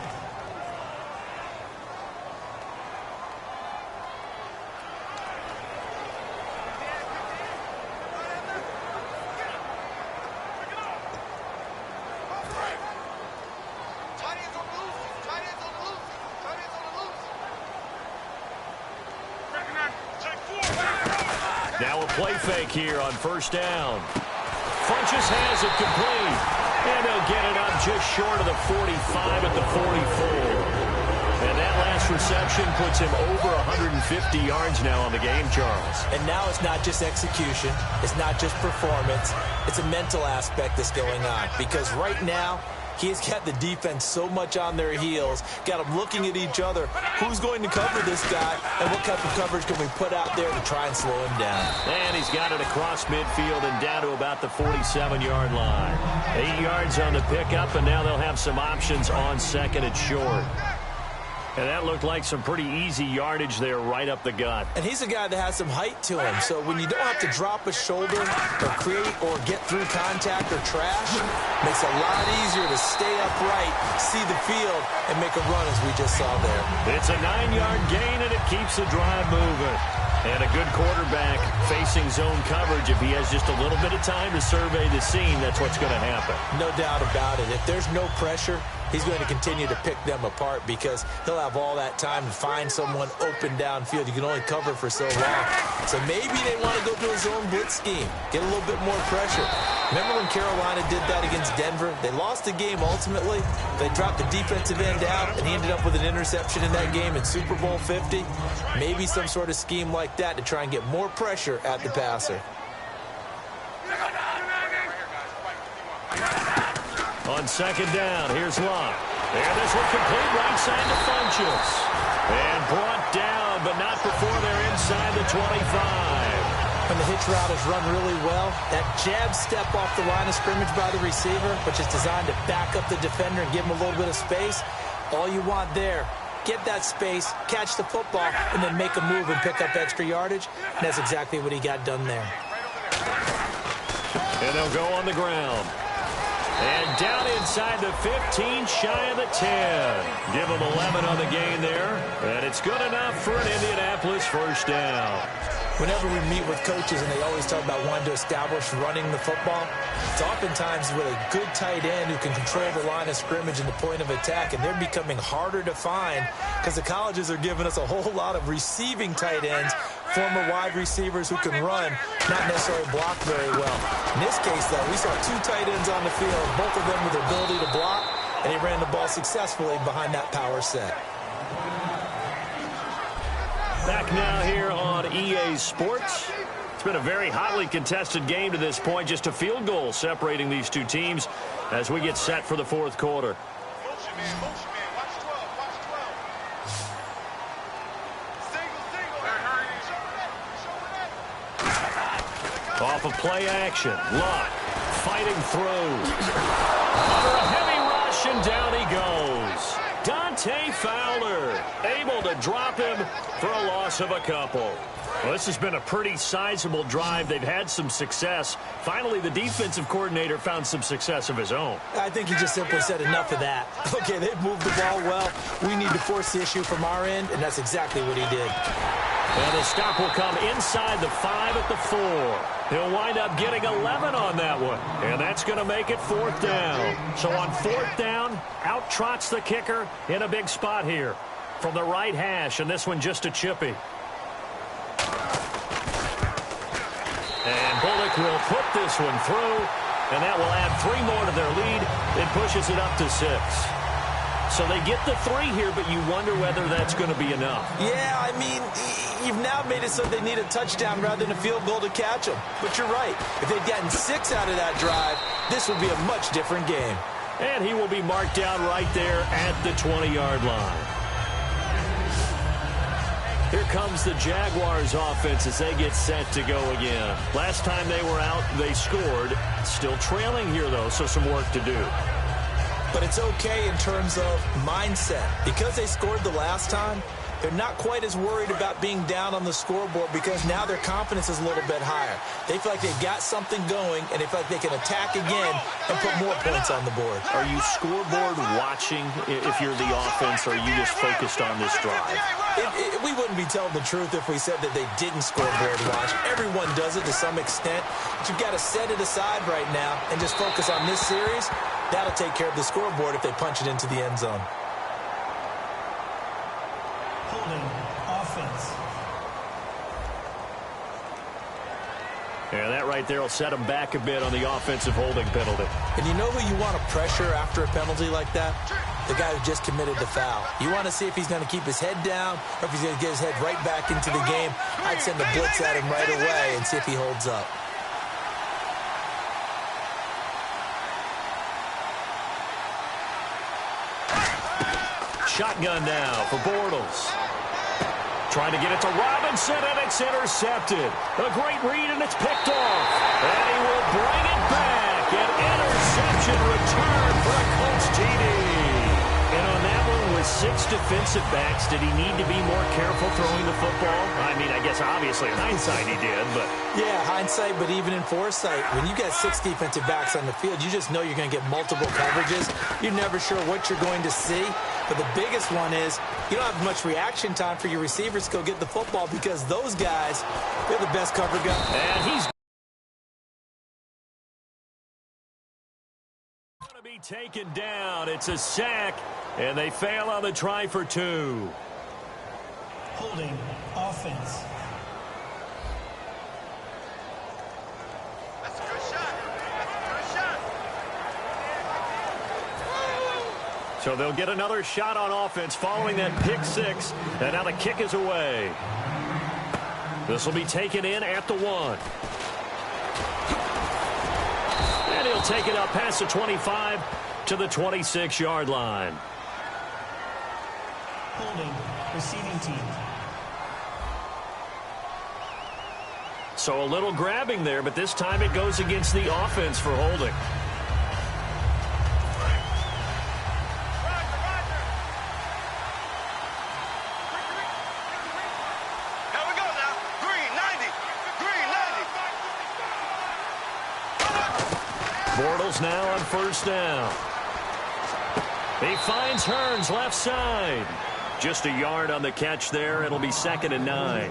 Now a play fake here on first down. Funches has it complete. And they'll get it up just short of the 45 at the 44. And that last reception puts him over 150 yards now on the game, Charles. And now it's not just execution. It's not just performance. It's a mental aspect that's going on. Because right now, he's got the defense so much on their heels, got them looking at each other. Who's going to cover this guy, and what type of coverage can we put out there to try and slow him down? And he's got it across midfield and down to about the 47-yard line. 8 yards on the pickup, and now they'll have some options on second and short. And that looked like some pretty easy yardage there right up the gut. And he's a guy that has some height to him. So when you don't have to drop a shoulder or create or get through contact or trash, makes it a lot easier to stay upright, see the field, and make a run as we just saw there. It's a 9-yard gain, and it keeps the drive moving. And a good quarterback facing zone coverage. If he has just a little bit of time to survey the scene, that's what's going to happen. No doubt about it. If there's no pressure, he's going to continue to pick them apart because he'll have all that time to find someone open downfield. You can only cover for so long. So maybe they want to go to a zone blitz scheme, get a little bit more pressure. Remember when Carolina did that against Denver? They lost the game ultimately. They dropped the defensive end out, and he ended up with an interception in that game in Super Bowl 50. Maybe some sort of scheme like that to try and get more pressure at the passer. On second down, here's Locke. And this one complete right side to Funches. And brought down, but not before they're inside the 25. When the hitch route is run really well, that jab step off the line of scrimmage by the receiver, which is designed to back up the defender and give him a little bit of space, all you want there, get that space, catch the football, and then make a move and pick up extra yardage. And that's exactly what he got done there. And they'll go on the ground. And down inside. inside the 15, shy of the 10. Give them 11 on the gain there, and it's good enough for an Indianapolis first down. Whenever we meet with coaches and they always talk about wanting to establish running the football, it's oftentimes with a good tight end who can control the line of scrimmage and the point of attack, and they're becoming harder to find because the colleges are giving us a whole lot of receiving tight ends, former wide receivers who can run, not necessarily block very well. In this case, though, we saw two tight ends on the field, both of them with the ability to block, and he ran the ball successfully behind that power set. Back now here on EA Sports. It's been a very hotly contested game to this point. Just a field goal separating these two teams as we get set for the fourth quarter. Motion man, watch 12, watch 12. Single. Off of play action. Luck fighting through. Under a heavy rush, and down he goes. Dante Fowler able to drop him for a loss of a couple. Well, this has been a pretty sizable drive. They've had some success. Finally, the defensive coordinator found some success of his own. I think he just simply said enough of that. Okay, they've moved the ball well. We need to force the issue from our end, and that's exactly what he did. And the stop will come inside the 5 at the 4. He'll wind up getting 11 on that one. And that's going to make it fourth down. So on fourth down, out trots the kicker in a big spot here from the right hash. And this one just a chippy. And Bullock will put this one through. And that will add 3 more to their lead. It pushes it up to 6. So they get the 3 here, but you wonder whether that's going to be enough. Yeah, I mean, you've now made it so they need a touchdown rather than a field goal to catch them. But you're right. If they'd gotten 6 out of that drive, this would be a much different game. And he will be marked down right there at the 20-yard line. Here comes the Jaguars offense as they get set to go again. Last time they were out, they scored. Still trailing here, though, so some work to do. But it's okay in terms of mindset. Because they scored the last time, they're not quite as worried about being down on the scoreboard because now their confidence is a little bit higher. They feel like they've got something going, and they feel like they can attack again and put more points on the board. Are you scoreboard watching if you're the offense, or are you just focused on this drive? We wouldn't be telling the truth if we said that they didn't scoreboard watch. Everyone does it to some extent. But you've got to set it aside right now and just focus on this series. That'll take care of the scoreboard if they punch it into the end zone. Holding offense. Yeah, that right there will set them back a bit on the offensive holding penalty. And you know who you want to pressure after a penalty like that? The guy who just committed the foul. You want to see if he's going to keep his head down or if he's going to get his head right back into the game. I'd send a blitz at him right away and see if he holds up. Shotgun now for Bortles. Trying to get it to Robinson, and it's intercepted. A great read, and it's picked off. And he will bring it back. An interception return for a Colts TD. And on that one, with 6 defensive backs, did he need to be more careful throwing the football? I mean, I guess obviously in hindsight he did, but... Yeah, hindsight, but even in foresight, when you got 6 defensive backs on the field, you just know you're going to get multiple coverages. You're never sure what you're going to see. But the biggest one is you don't have much reaction time for your receivers to go get the football because those guys, they're the best cover guys. And he's going to be taken down. It's a sack, and they fail on the try for 2. Holding offense. That's a good shot. That's a good shot. So they'll get another shot on offense following that pick 6. And now the kick is away. This will be taken in at the 1. And he'll take it up past the 25 to the 26-yard line. Holding receiving team. So a little grabbing there, but this time it goes against the offense for holding. Bortles now on first down. He finds Hearns left side. Just a yard on the catch there. It'll be 2nd and 9.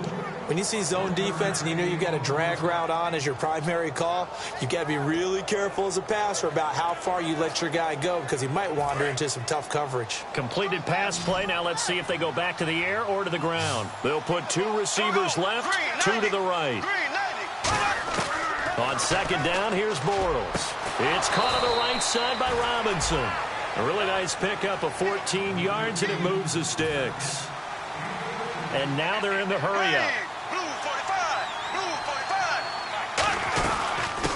When you see zone defense and you know you got a drag route on as your primary call, you got to be really careful as a passer about how far you let your guy go because he might wander into some tough coverage. Completed pass play. Now let's see if they go back to the air or to the ground. They'll put 2 receivers left, 2 to the right. On 2nd down, here's Bortles. It's caught on the right side by Robinson. A really nice pickup of 14 yards, and it moves the sticks. And now they're in the hurry-up.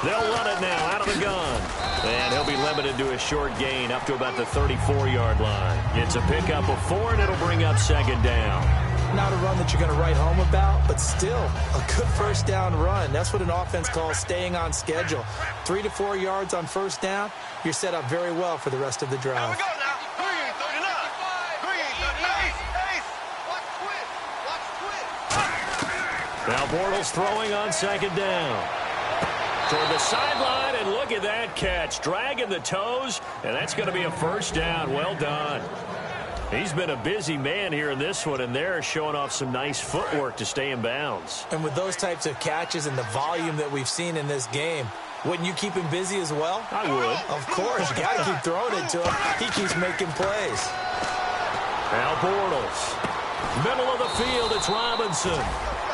They'll run it now out of the gun. And he'll be limited to a short gain up to about the 34-yard line. It's a pickup of 4, and it'll bring up 2nd down. Not a run that you're going to write home about, but still a good first down run. That's what an offense calls staying on schedule. 3 to 4 yards on first down, you're set up very well for the rest of the drive. Now Bortles throwing on 2nd down. Toward the sideline, and look at that catch. Dragging the toes, and that's going to be a first down. Well done. He's been a busy man here in this one, and they're showing off some nice footwork to stay in bounds. And with those types of catches and the volume that we've seen in this game, wouldn't you keep him busy as well? I would. Of course. You got to keep throwing it to him. He keeps making plays. Now Bortles. Middle of the field, it's Robinson.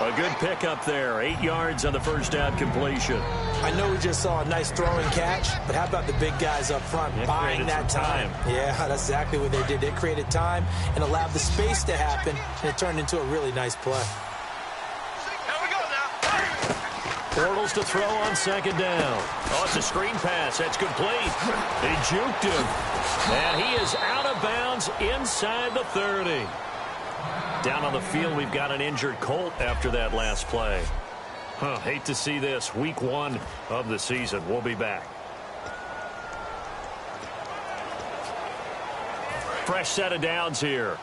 A good pickup there. 8 yards on the first down completion. I know we just saw a nice throwing catch, but how about the big guys up front buying that time? Yeah, that's exactly what they did. They created time and allowed the space to happen, and it turned into a really nice play. Bortles to throw on 2nd down. Oh, it's a screen pass. That's complete. They juked him. And he is out of bounds inside the 30. Down on the field, we've got an injured Colt after that last play. Hate to see this. Week 1 of the season. We'll be back. Fresh set of downs here.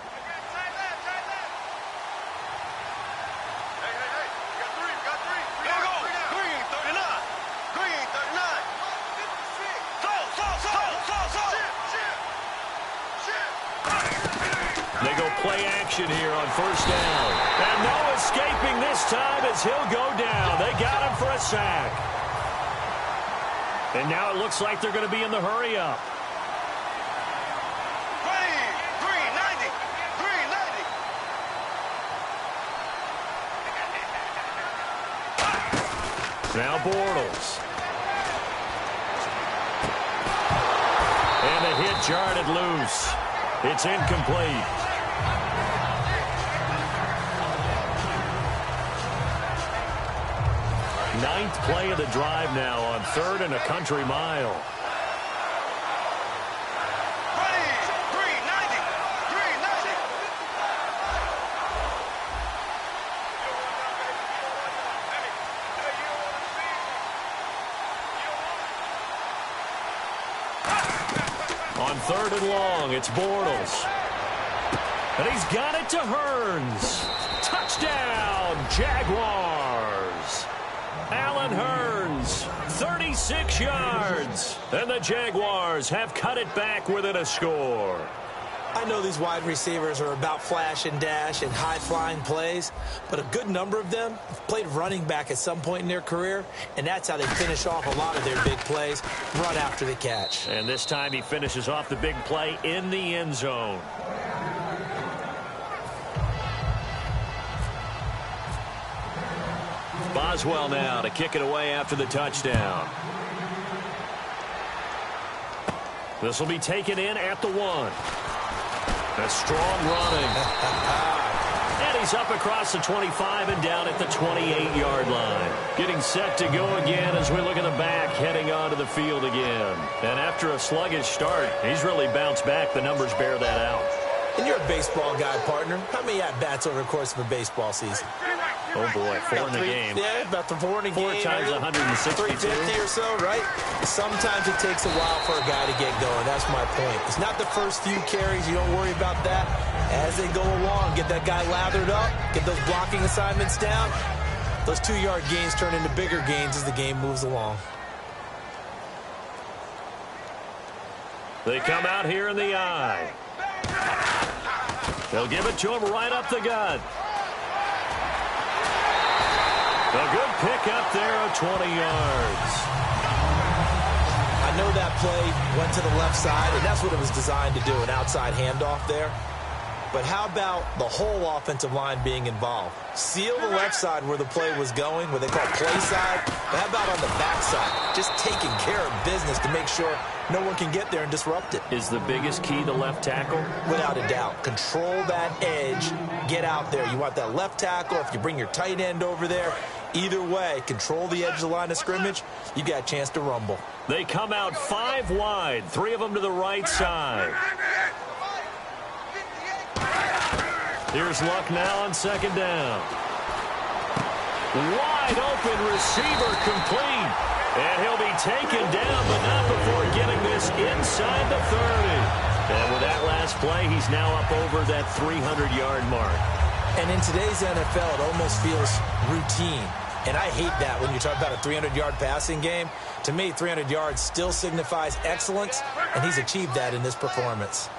They go play action here on first down. And no escaping this time as he'll go down. They got him for a sack. And now it looks like they're going to be in the hurry-up. Now Bortles. And the hit jarred it loose. It's incomplete. Ninth play of the drive now on 3rd and a country mile. On 3rd and long, it's Bortles. And he's got it to Hearns. Touchdown, Jaguars. Allen Hearns, 36 yards. And the Jaguars have cut it back within a score. I know these wide receivers are about flash and dash and high-flying plays, but a good number of them have played running back at some point in their career, and that's how they finish off a lot of their big plays, run after the catch. And this time he finishes off the big play in the end zone. Boswell now to kick it away after the touchdown. This will be taken in at the 1. A strong running. And he's up across the 25 and down at the 28-yard line. Getting set to go again as we look at the back heading onto the field again. And after a sluggish start, he's really bounced back. The numbers bear that out. And you're a baseball guy, partner. How many at-bats over the course of a baseball season? Oh, boy, 4 in the game. Yeah, about the 4 in a game. 4 times 162. 350 or so, right? Sometimes it takes a while for a guy to get going. That's my point. It's not the first few carries. You don't worry about that. As they go along, get that guy lathered up, get those blocking assignments down. Those 2-yard gains turn into bigger gains as the game moves along. They come out here in the eye. They'll give it to him right up the gut. A good pick up there of 20 yards. I know that play went to the left side, and that's what it was designed to do, an outside handoff there. But how about the whole offensive line being involved? Seal the left side where the play was going, what they call play side. But how about on the back side? Just taking care of business to make sure no one can get there and disrupt it. Is the biggest key the left tackle? Without a doubt. Control that edge. Get out there. You want that left tackle. If you bring your tight end over there, either way, control the edge of the line of scrimmage, you got a chance to rumble. They come out 5 wide, 3 of them to the right side. Here's Luck now on second down. Wide open receiver complete. And he'll be taken down, but not before getting this inside the 30. And with that last play, he's now up over that 300-yard mark. And in today's NFL, it almost feels routine. And I hate that when you talk about a 300-yard passing game. To me, 300 yards still signifies excellence, and he's achieved that in this performance.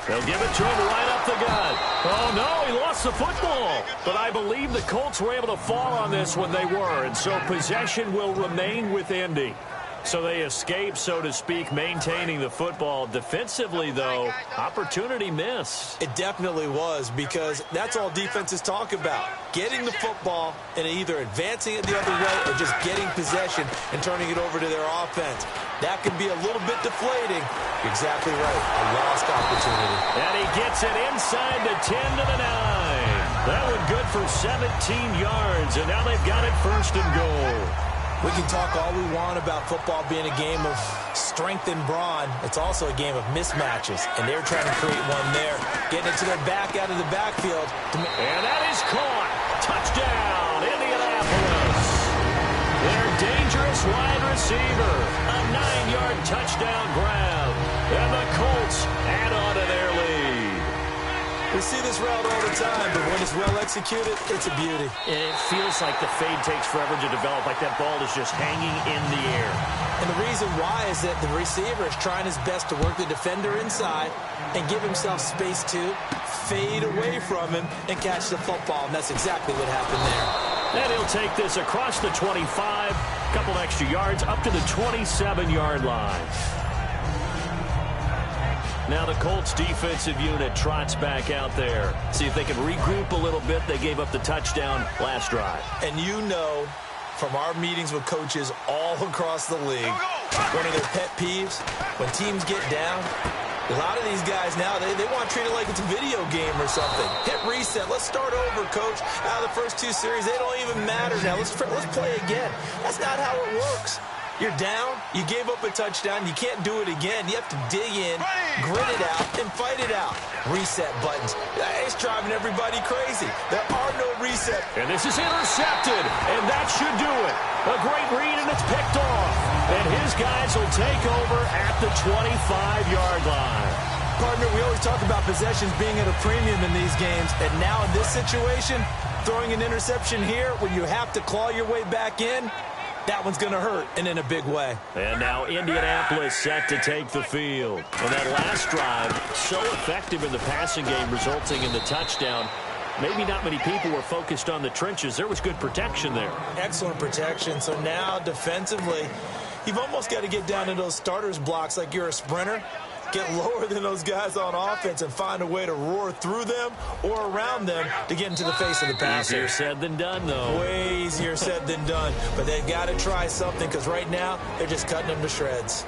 They'll give it to him right up the gut. Oh, no, he lost the football. But I believe the Colts were able to fall on this when they were, and so possession will remain with Indy. So they escape, so to speak, maintaining the football. Defensively, though, opportunity missed. It definitely was, because that's all defenses talk about. Getting the football and either advancing it the other way or just getting possession and turning it over to their offense. That can be a little bit deflating. You're exactly right. A lost opportunity. And he gets it inside the 10 to the 9. That one good for 17 yards, and now they've got it first and goal. We can talk all we want about football being a game of strength and brawn. It's also a game of mismatches, and they're trying to create one there. Getting it to their back out of the backfield. And that is caught. Touchdown, Indianapolis. Their dangerous wide receiver. A 9-yard touchdown grab. And the Colts add on to their lead. We see this route all the time, but when it's well executed, it's a beauty. It feels like the fade takes forever to develop, like that ball is just hanging in the air. And the reason why is that the receiver is trying his best to work the defender inside and give himself space to fade away from him and catch the football, and that's exactly what happened there. And he'll take this across the 25, a couple extra yards, up to the 27-yard line. Now the Colts defensive unit trots back out there. See if they can regroup a little bit. They gave up the touchdown last drive. And you know from our meetings with coaches all across the league, one of their pet peeves, when teams get down, a lot of these guys now, they want to treat it like it's a video game or something. Hit reset. Let's start over, coach. Out of the first 2 series, they don't even matter now. Let's play again. That's not how it works. You're down, you gave up a touchdown, you can't do it again. You have to dig in, grit it out, and fight it out. Reset buttons. It's driving everybody crazy. There are no reset. And this is intercepted, and that should do it. A great read, and it's picked off. And his guys will take over at the 25-yard line. Partner, we always talk about possessions being at a premium in these games, and now in this situation, throwing an interception here when you have to claw your way back in, that one's going to hurt, and in a big way. And now Indianapolis set to take the field. And that last drive, so effective in the passing game, resulting in the touchdown. Maybe not many people were focused on the trenches. There was good protection there. Excellent protection. So now, defensively, you've almost got to get down to those starters blocks like you're a sprinter. Get lower than those guys on offense and find a way to roar through them or around them to get into the face of the passer. Easier said than done, though. Way easier said than done. But they've got to try something, because right now they're just cutting them to shreds.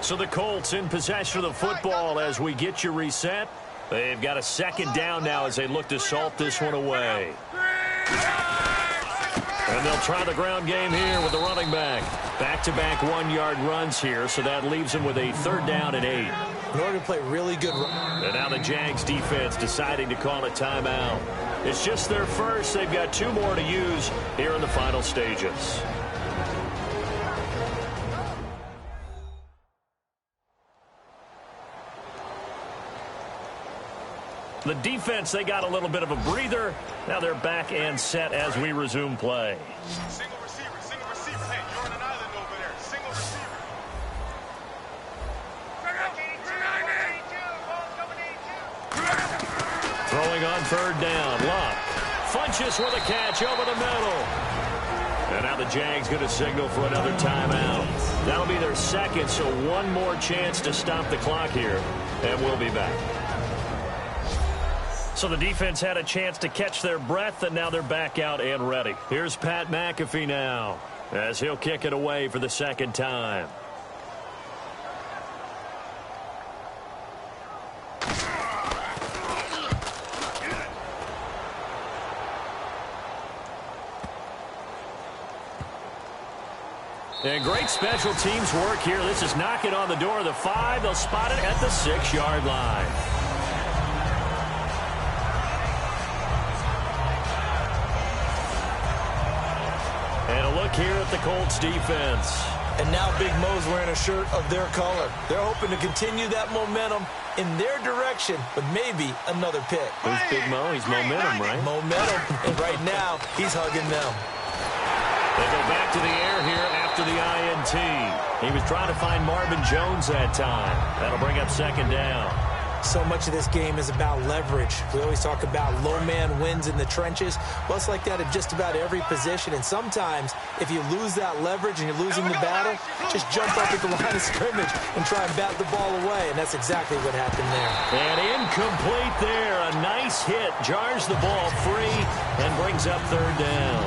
So the Colts in possession of the football as we get you reset. They've got a second down now as they look to salt this one away. And they'll try the ground game here with the running back. Back-to-back 1-yard runs here, so that leaves them with a 3rd down and 8. In order to play really good. And now the Jags defense deciding to call a timeout. It's just their first. They've got 2 more to use here in the final stages. The defense, they got a little bit of a breather. Now they're back and set as we resume play. Single receiver. Hey, you're on an island over there. Single receiver. Throwing on third down. Luck. Funches with a catch over the middle. And now the Jags going to signal for another timeout. That'll be their second, so one more chance to stop the clock here. And we'll be back. So the defense had a chance to catch their breath, and now they're back out and ready. Here's Pat McAfee now, as he'll kick it away for the second time. And great special teams work here. This is knocking on the door of the 5. They'll spot it at the 6-yard line. And a look here at the Colts defense. And now Big Mo's wearing a shirt of their color. They're hoping to continue that momentum in their direction, but maybe another pick. Who's Big Mo? He's momentum, right? Momentum. And right now, he's hugging them. They go back to the air here after the INT. He was trying to find Marvin Jones that time. That'll bring up second down. So much of this game is about leverage. We always talk about low man wins in the trenches. Well, it's like that at just about every position. And sometimes, if you lose that leverage and you're losing the battle, just jump up at the line of scrimmage and try and bat the ball away. And that's exactly what happened there. And incomplete there. A nice hit. Jars the ball free and brings up third down.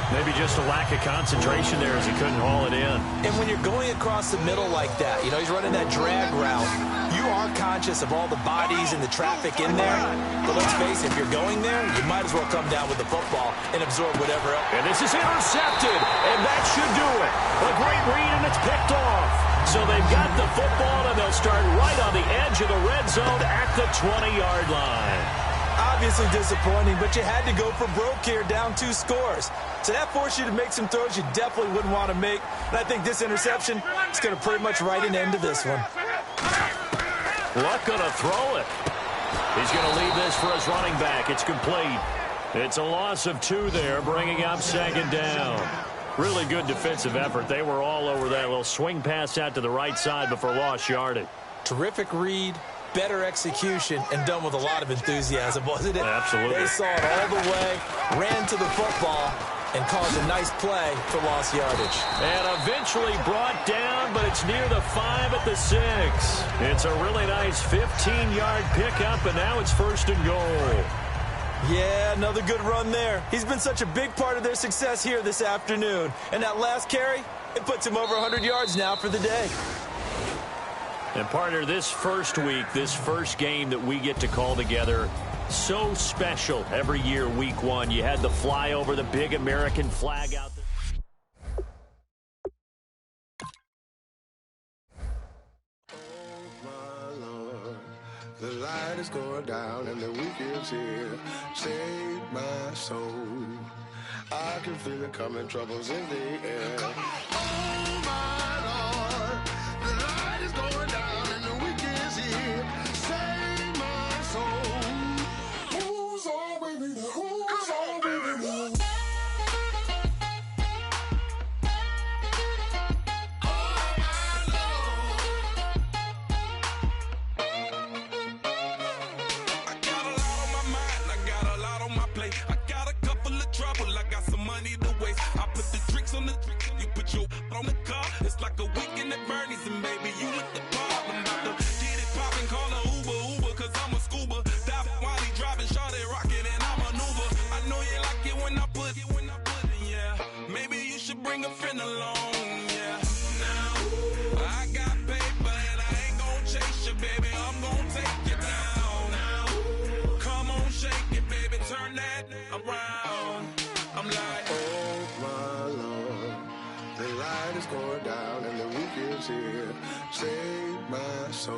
Maybe just a lack of concentration there as he couldn't haul it in. And when you're going across the middle like that, you know, he's running that drag route, you are conscious of all the bodies and the traffic in there. But let's face it, if you're going there, you might as well come down with the football and absorb whatever else. And this is intercepted, and that should do it. A great read, and it's picked off. So they've got the football, and they'll start right on the edge of the red zone at the 20-yard line. Obviously disappointing, but you had to go for broke here, down 2 scores. So that forced you to make some throws you definitely wouldn't want to make. And I think this interception is going to pretty much write an end to this one. Luck going to throw it. He's going to leave this for his running back. It's complete. It's a loss of 2 there, bringing up second down. Really good defensive effort. They were all over that little swing pass out to the right side before lost yardage. Terrific read, better execution, and done with a lot of enthusiasm, wasn't it? Absolutely. They saw it all the way, ran to the football, and caused a nice play for lost yardage. And eventually brought down, but it's near the 5 at the 6. It's a really nice 15-yard pickup, and now it's first and goal. Yeah, another good run there. He's been such a big part of their success here this afternoon. And that last carry, it puts him over 100 yards now for the day. And partner, this first week, this first game that we get to call together, so special every year, week 1. You had the flyover, the big American flag out there. The light is going down and the week is here. Save my soul. I can feel it coming, troubles in the air. Oh my Lord, the light is going down and the week is here. Save my soul. Who's all with me? Who's all with me? On the car, it's like a weekend at Bernie's, and baby, you with the problem. About to get it poppin', call a Uber, cause I'm a scuba. Dive while he driving, shot it, rocket, and I maneuver. I know you like it when I put it, yeah. Maybe you should bring a friend along, yeah. Now, I got paper, and I ain't gon' chase you, baby. I'm gon' take you down. Now, come on, shake it, baby, turn that around. I'm like, oh my Lord. The light is going down and the week is here. Save my soul.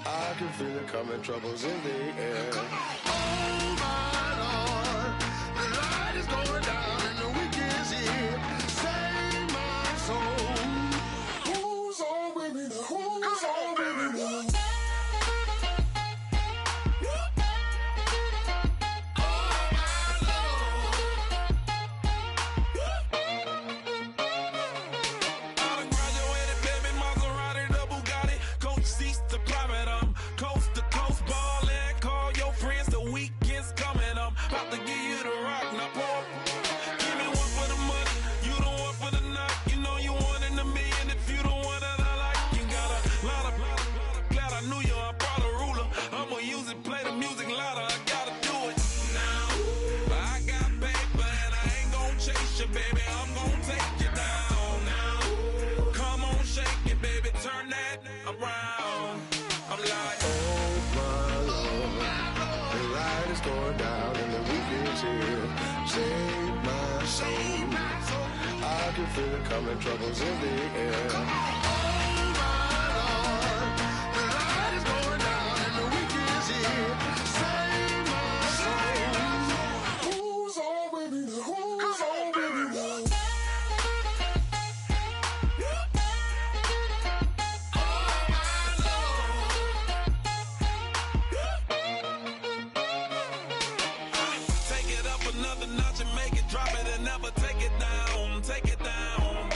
I can feel it coming, troubles in the air. Oh my Lord, the light is going down and the week is here. Save my soul. Who's all with me now? Who's all with me now? Coast to coast, ball and car around. I'm like, Oh my Lord, the light is going down and the weekend's here. Save my soul. I can feel it coming, troubles in the air. Oh my Lord, the light is going down and the weekend's here. Save my soul. Who's on with me now? Who's on with me now? take it up another notch and make it drop it and never take it down. Take it down.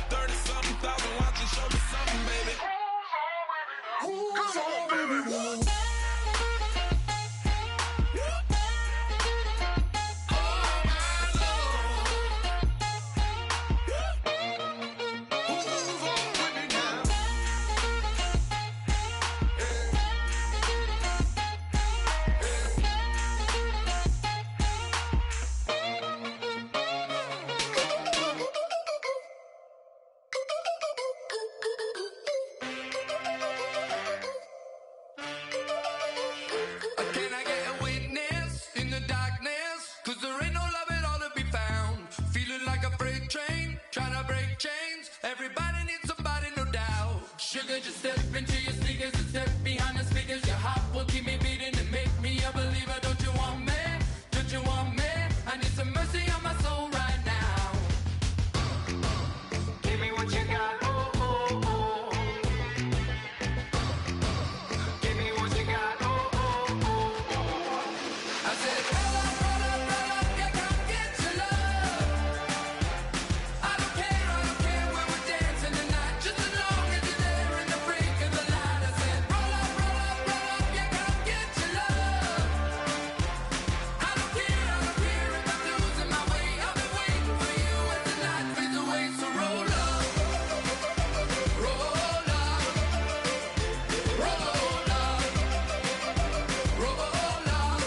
30-something thousand watching, show me something, baby. Who's on with me now? Can I get a witness in the darkness? 'Cause there ain't no love at all to be found. Feeling like a freight train, trying to break chains. Everybody needs somebody, no doubt. Sugar, just step into your sneakers and step behind the speakers. Your heart will keep me beating and make me a believer. Don't you want me? Don't you want me? I need some mercy on my soul right now. Give me what you got, oh, oh, oh. Give me what you got, oh, oh, oh. I said, roll up, yeah, come get your love. I don't care when we're dancing tonight, just as long as you're there in the break of the light. I said, roll up, yeah, come get your love. I don't care if I'm losing my way. I've been waiting for you as the night fades away. So roll up, roll up, roll up, roll up.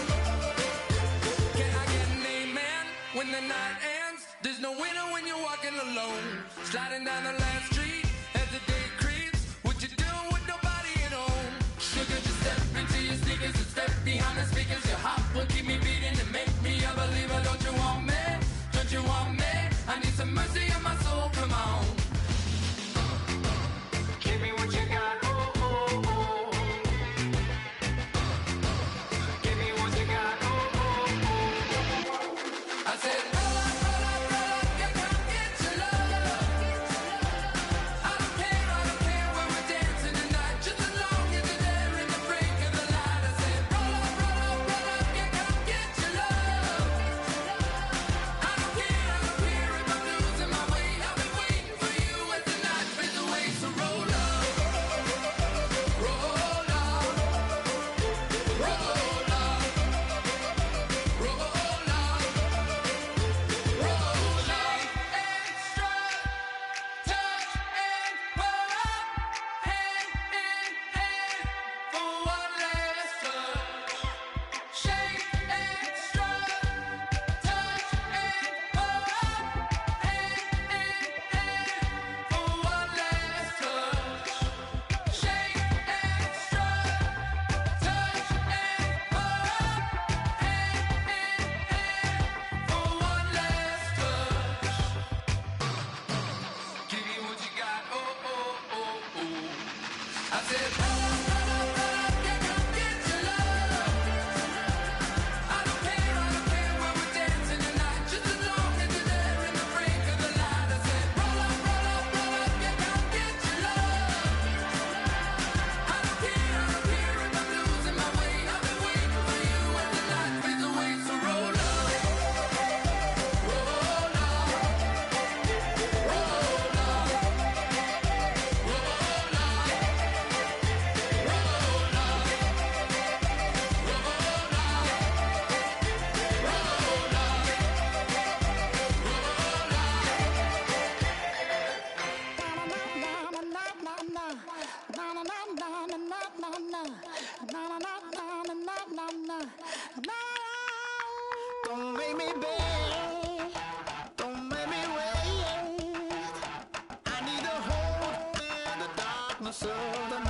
Can I get an amen when the night ends? There's no winner when you're walking alone. Sliding down the last street as the day creeps. What you doing with nobody at home? Sugar, just step into your sneakers and step behind the speakers. Your heart will keep me beating and make me a believer. Don't you want me? Don't you want me? I need some mercy on my soul, come on. Give me what you got, oh, oh, oh. Give me what you got, oh, oh, oh. I said, roll up, yeah, come get your love. I don't care when we're dancing tonight, just as long as you're there in the break of the light. I said, roll up, yeah, come get your love. I don't care if I'm losing my way. I've been waiting for you as the night fades away. So roll up, roll up, roll up, roll up. Roll up and strut, touch and pull up, hand in hand for one last touch. Shake and strut, touch and pull up, hand in hand for one last touch. Shake and strut, touch and pull up, hand in hand for one last touch. Give me what you got, oh, oh, oh, oh. I said, roll up, yeah, come get your love. I don't care when we're dancing tonight, just as long as you're there in the break of the light. I said, roll up, yeah, come get your love. I don't care if I'm losing my way. I've been waiting for you as the night fades away. So roll up, roll up, roll up, roll up. corners of the